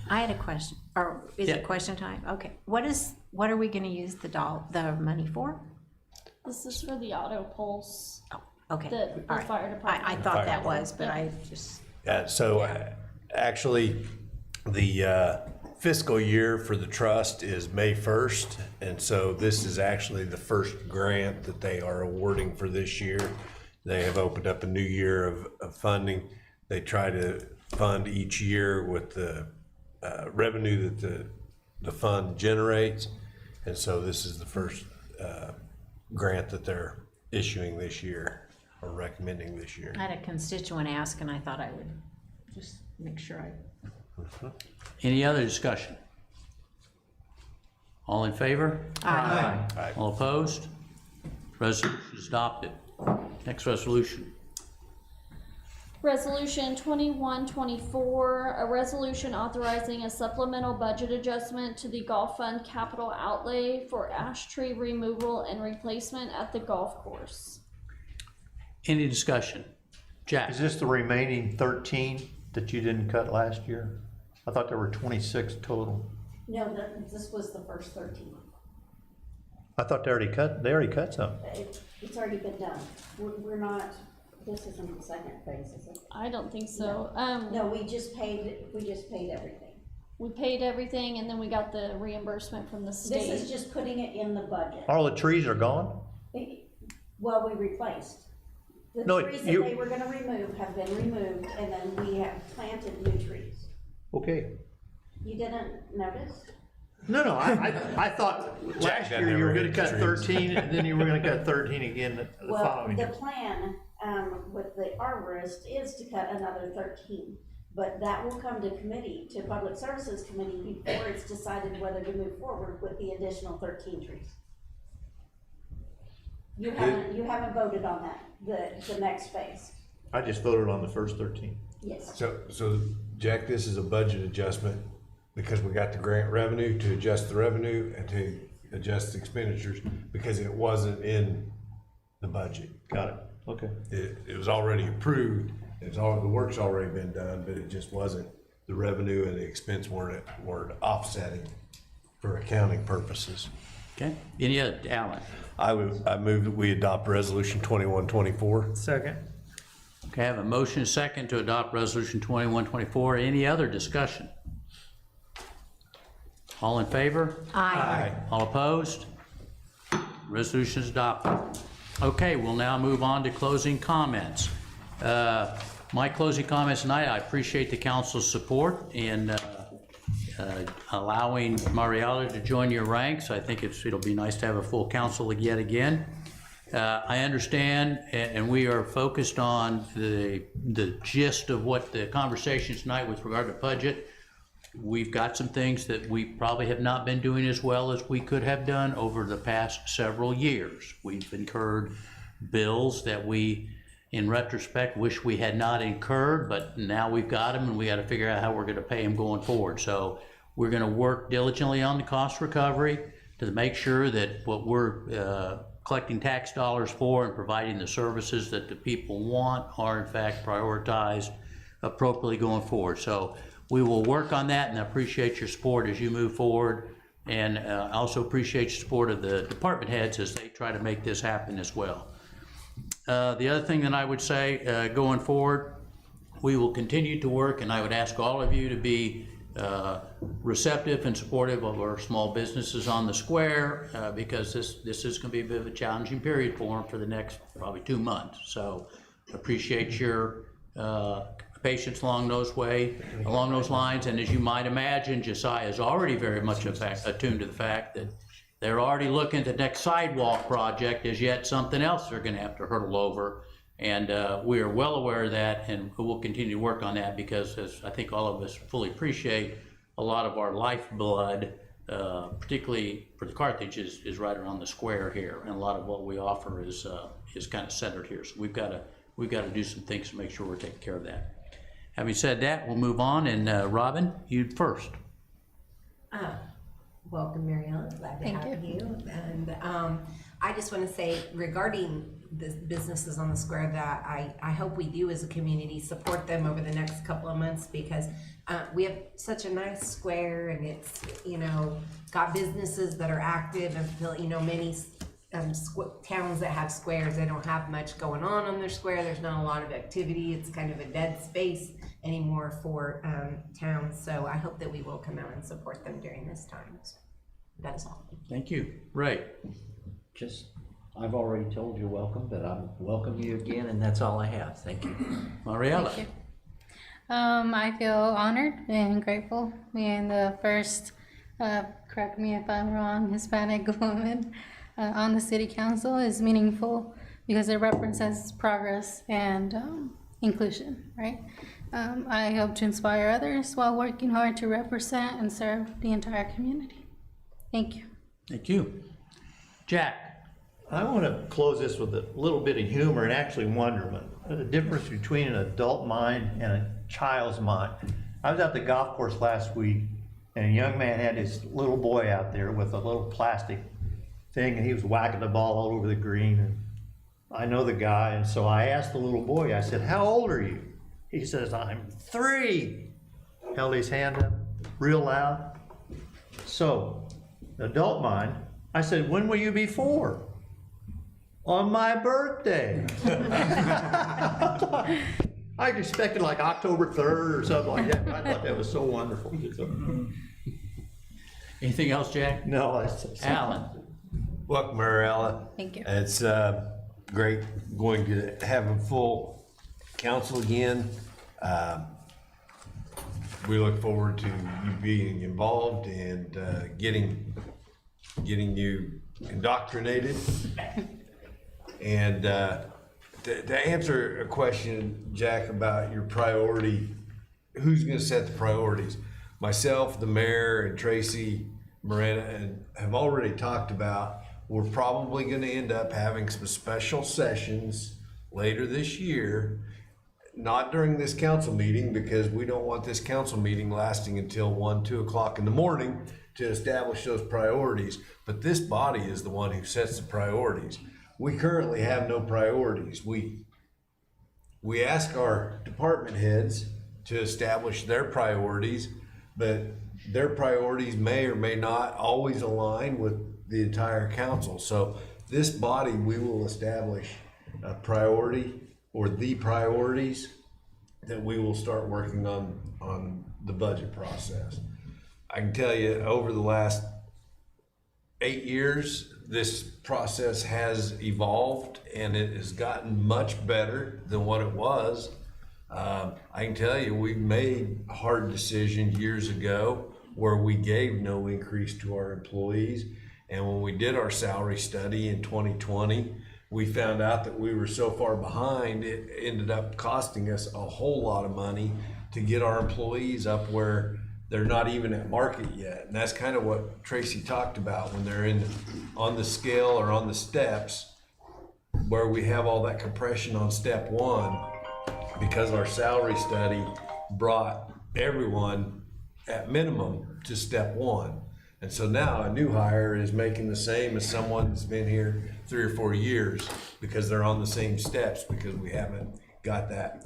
I had a question, or is Yeah. it question time? Okay, what are we gonna use the money for? This is for the auto pulse Okay, that all the right. fire department. I thought that was, but I just, Actually, the fiscal year for the trust is May 1st, and so this is actually the first grant that they are awarding for this year. They have opened up a new year of funding. They try to fund each year with the revenue that the fund generates, and so this is the first grant that they're issuing this year, or recommending this year. I had a constituent ask and I thought I would just make sure I. Any other discussion? All in favor? Aye. All opposed? Resolution is adopted. Next resolution. Resolution 2124, a resolution authorizing a supplemental budget adjustment to the golf fund capital outlay for ash tree removal and replacement at the golf course. Any discussion? Jack? Is this the remaining 13 that you didn't cut last year? I thought there were 26 total. No, this was the first 13. I thought they already cut some. It's already been done. We're not, this isn't the second phase, is it? I don't think so. No, we just paid everything. We paid everything and then we got the reimbursement from the state. This is just putting it in the budget. All the trees are gone? Well, we replaced. The No, trees that they were gonna remove have been removed, and then we have planted new trees. Okay. You didn't notice? No, I thought last Jack year you were never gonna hit cut the trees. 13 and then you were gonna cut 13 again the Well, following the year. plan, with the arborist is to cut another 13. But that will come to committee, to Public Services Committee, before it's decided whether to move forward with the additional 13 trees. You haven't voted on that, the next phase. I just voted on the first 13. Yes. So Jack, this is a budget adjustment because we got the grant revenue to adjust the revenue and to adjust the expenditures because it wasn't in the budget. Got it. Okay. It was already approved, the work's already been done, but it just wasn't, the revenue and the expense weren't offsetting for accounting purposes. Okay. Any other, Alan? I move that we adopt resolution 2124. Second. Okay, I have a motion second to adopt resolution 2124. Any other discussion? All in favor? Aye. All opposed? Resolution is adopted. Okay, we'll now move on to closing comments. My closing comments tonight, I appreciate the council's support in allowing Mariella to join your ranks. I think it'll be nice to have a full council yet again. I understand, and we are focused on the gist of what the conversation tonight with regard to budget. We've got some things that we probably have not been doing as well as we could have done over the past several years. We've incurred bills that we, in retrospect, wish we had not incurred, but now we've got them and we got to figure out how we're going to pay them going forward. So we're going to work diligently on the cost recovery to make sure that what we're collecting tax dollars for and providing the services that the people want are in fact prioritized appropriately going forward. So we will work on that, and I appreciate your support as you move forward, and I also appreciate your support of the department heads as they try to make this happen as well. The other thing that I would say going forward, we will continue to work, and I would ask all of you to be receptive and supportive of our small businesses on the square because this is going to be a bit of a challenging period for them for the next probably 2 months. So appreciate your patience along those lines, and as you might imagine, Josiah is already very much attuned to the fact that they're already looking at the next sidewalk project as yet something else they're going to have to hurdle over. And we are well aware of that, and we'll continue to work on that because, as I think all of us fully appreciate, a lot of our lifeblood, particularly for the Carthage, is right around the square here, and a lot of what we offer is kind of centered here. So we've got to do some things to make sure we're taking care of that. Having said that, we'll move on, and Robin, you first. Welcome, Mariella. Glad to have you. And I just want to say regarding the businesses on the square that I hope we do as a community support them over the next couple of months because we have such a nice square and it's, got businesses that are active and, many towns that have squares, they don't have much going on their square. There's not a lot of activity. It's kind of a dead space anymore for towns. So I hope that we will come out and support them during this time. So that is all. Thank you. Ray. I've already told you welcome, but I welcome you again, and that's all I have. Thank you. Mariella. Thank you. I feel honored and grateful being the first, correct me if I'm wrong, Hispanic woman on the city council is meaningful because it represents progress and inclusion, right? I hope to inspire others while working hard to represent and serve the entire community. Thank you. Thank you. Jack? I want to close this with a little bit of humor and actually wonderment. The difference between an adult mind and a child's mind. I was at the golf course last week, and a young man had his little boy out there with a little plastic thing, and he was whacking the ball all over the green. And I know the guy, and so I asked the little boy, I said, "How old are you?" He says, "I'm 3. Held his hand up real loud. So, adult mind, I said, "When will you be 4? On my birthday." I expected like October 3rd or something like that. I thought that was so wonderful. Anything else, Jack? No, that's Alan? Welcome, Mariella. Thank you. It's great going to have a full council again. We look forward to you being involved and getting you indoctrinated. And to answer a question, Jack, about your priority, who's going to set the priorities? Myself, the mayor, and Tracy Morena and have already talked about, we're probably going to end up having some special sessions later this year, not during this council meeting, because we don't want this council meeting lasting until 1, 2 o'clock in the morning to establish those priorities. But this body is the one who sets the priorities. We currently have no priorities. We ask our department heads to establish their priorities, but their priorities may or may not always align with the entire council. So this body, we will establish a priority or the priorities that we will start working on the budget process. I can tell you, over the last 8 years, this process has evolved and it has gotten much better than what it was. I can tell you, we made a hard decision years ago where we gave no increase to our employees. And when we did our salary study in 2020, we found out that we were so far behind, it ended up costing us a whole lot of money to get our employees up where they're not even at market yet. And that's kind of what Tracy talked about when they're on the scale or on the steps, where we have all that compression on step 1, because our salary study brought everyone at minimum to step 1. And so now a new hire is making the same as someone that's been here 3 or 4 years, because they're on the same steps, because we haven't got that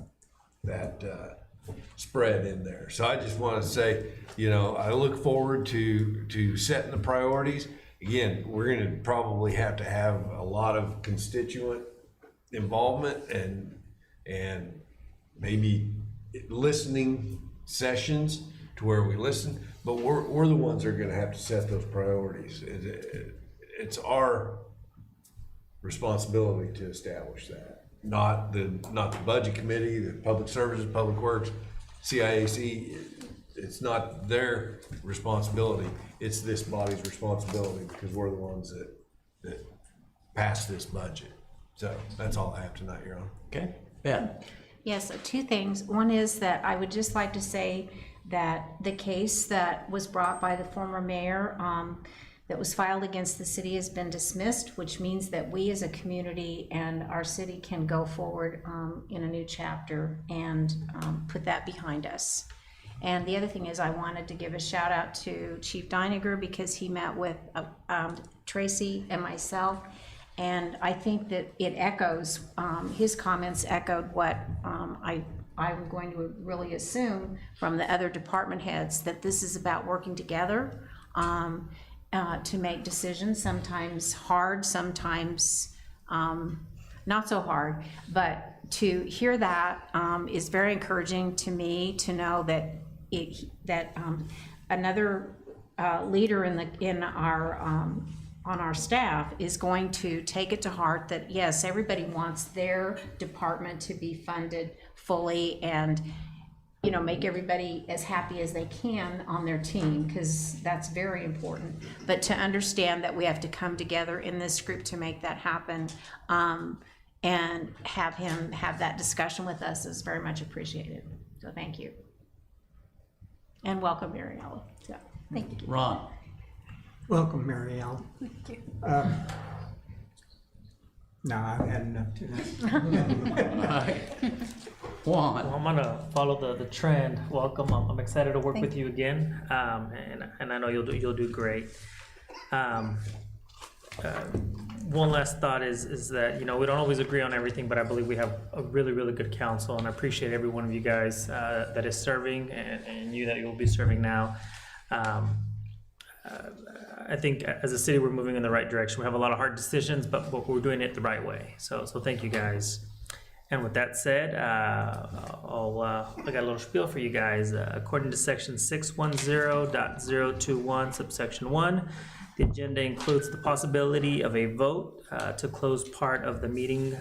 spread in there. So I just want to say, I look forward to setting the priorities. Again, we're going to probably have to have a lot of constituent involvement and maybe listening sessions to where we listen, but we're the ones that are going to have to set those priorities. It's our responsibility to establish that, not the budget committee, the public services, public works, CIAC. It's not their responsibility. It's this body's responsibility, because we're the ones that pass this budget. So that's all I have tonight, Your Honor. Okay, Ben? Yes, 2 things. One is that I would just like to say that the case that was brought by the former mayor that was filed against the city has been dismissed, which means that we as a community and our city can go forward in a new chapter and put that behind us. And the other thing is, I wanted to give a shout out to Chief Deininger, because he met with Tracy and myself, and I think that it echoes, his comments echoed what I'm going to really assume from the other department heads, that this is about working together to make decisions, sometimes hard, sometimes not so hard. But to hear that is very encouraging to me, to know that another leader on our staff is going to take it to heart that, yes, everybody wants their department to be funded fully and, make everybody as happy as they can on their team, because that's very important. But to understand that we have to come together in this group to make that happen, and have him have that discussion with us is very much appreciated. So thank you. And welcome, Mariella. So, thank you. Ron? Welcome, Mary Ellen. Thank you. No, I've had enough tonight. Juan. Well, I'm gonna follow the trend. Welcome. I'm excited to work Thank with you again. And I know you'll do great. One last thought is that, you know, we don't always agree on everything, but I believe we have a really, really good council, and I appreciate every one of you guys that is serving and you that you'll be serving now. I think as a city, we're moving in the right direction. We have a lot of hard decisions, but we're doing it the right way. So thank you guys. And with that said, I got a little spiel for you guys. According to section 610.021, subsection 1, the agenda includes the possibility of a vote to close part of the meeting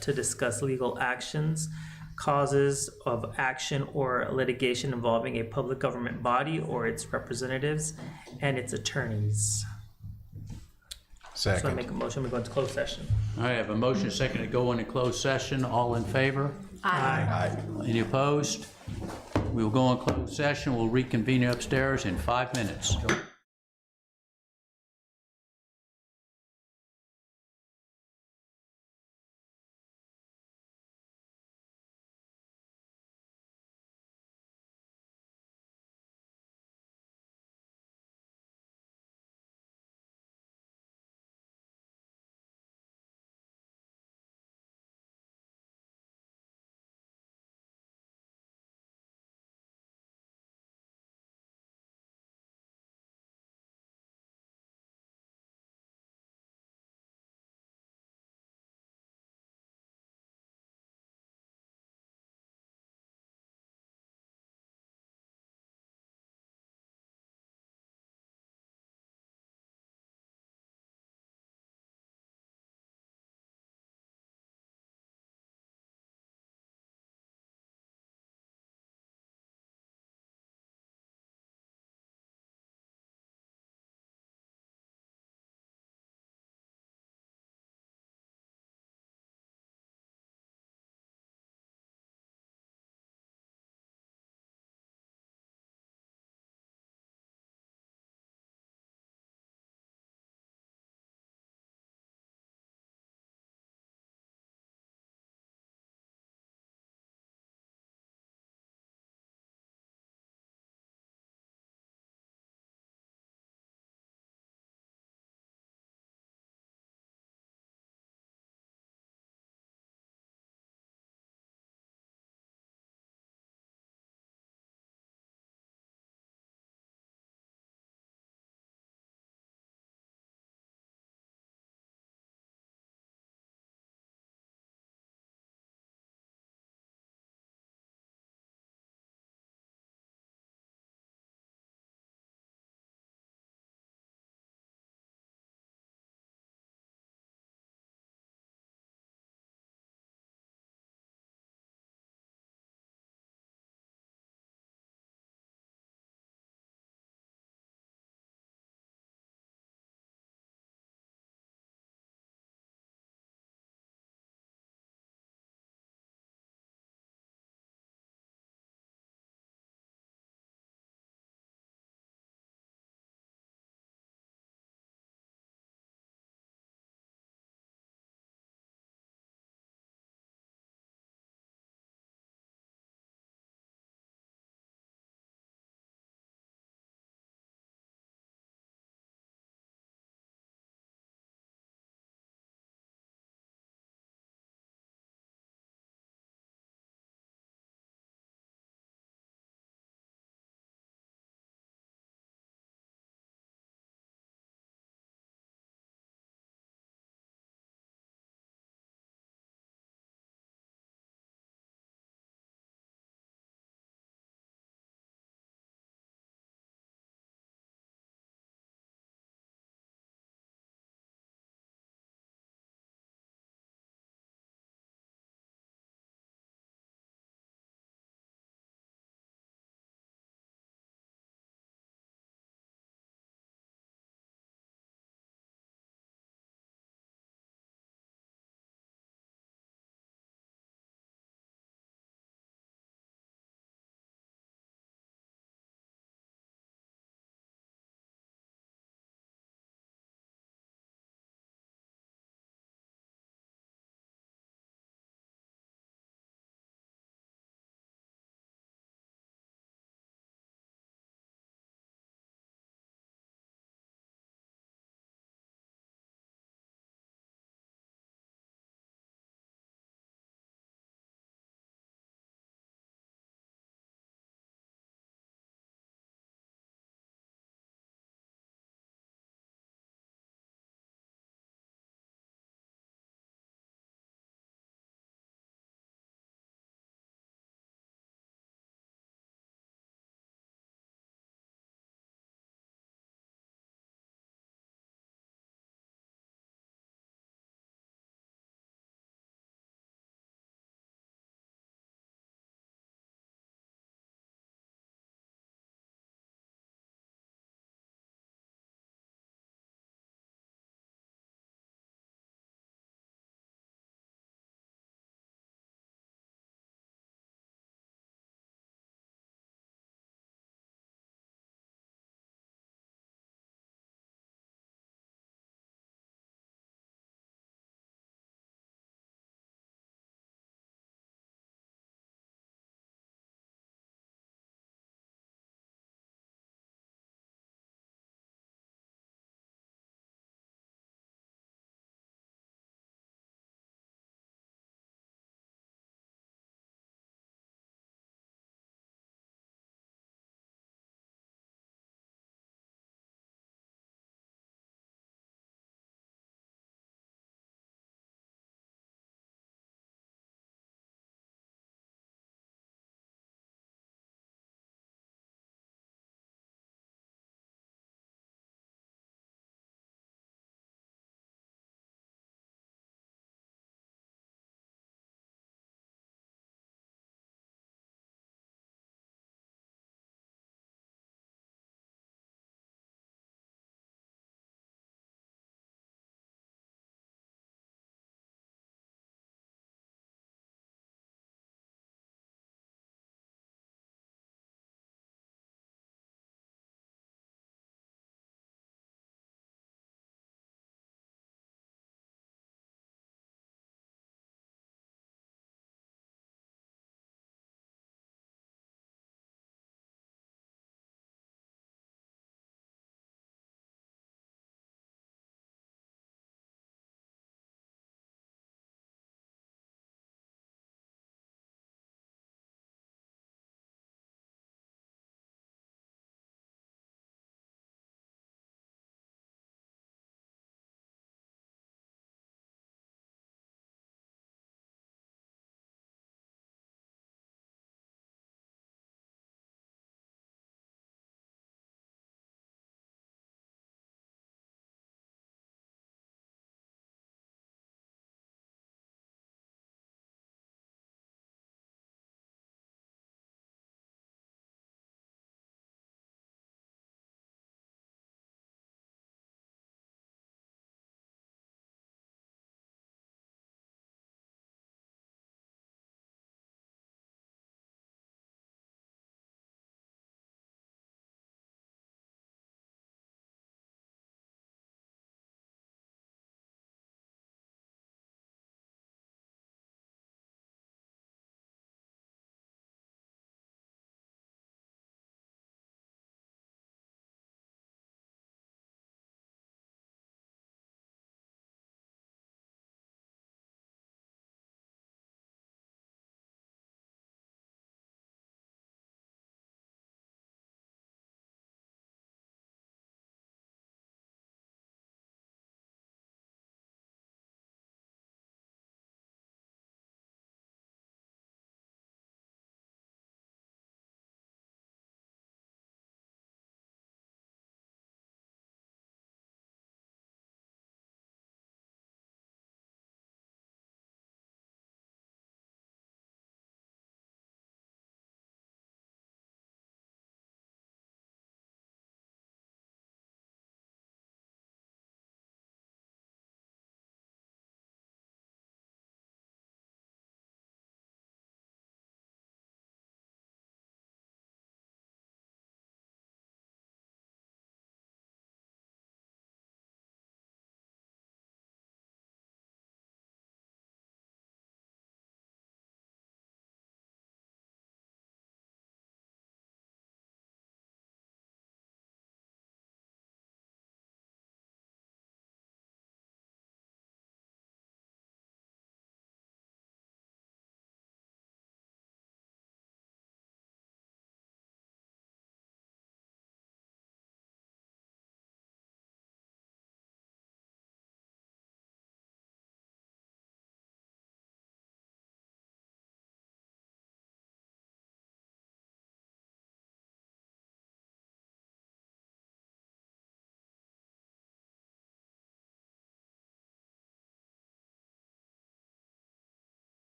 to discuss legal actions, causes of action, or litigation involving a public government body or its representatives and its attorneys. So I Second. make a motion, we go into closed session. I have a motion second to go into closed session. All in favor? Aye. Any opposed? We will go in closed session. We'll reconvene upstairs in 5 minutes.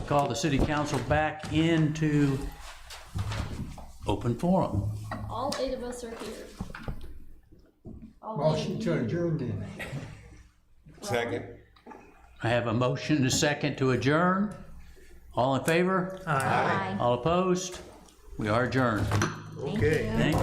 call the city council back into open forum. All 8 of us are here. All Motion 8 to of you. adjourn then. Second. I have a motion and a second to adjourn. All in favor? Aye. All opposed? We are adjourned. Okay. Thank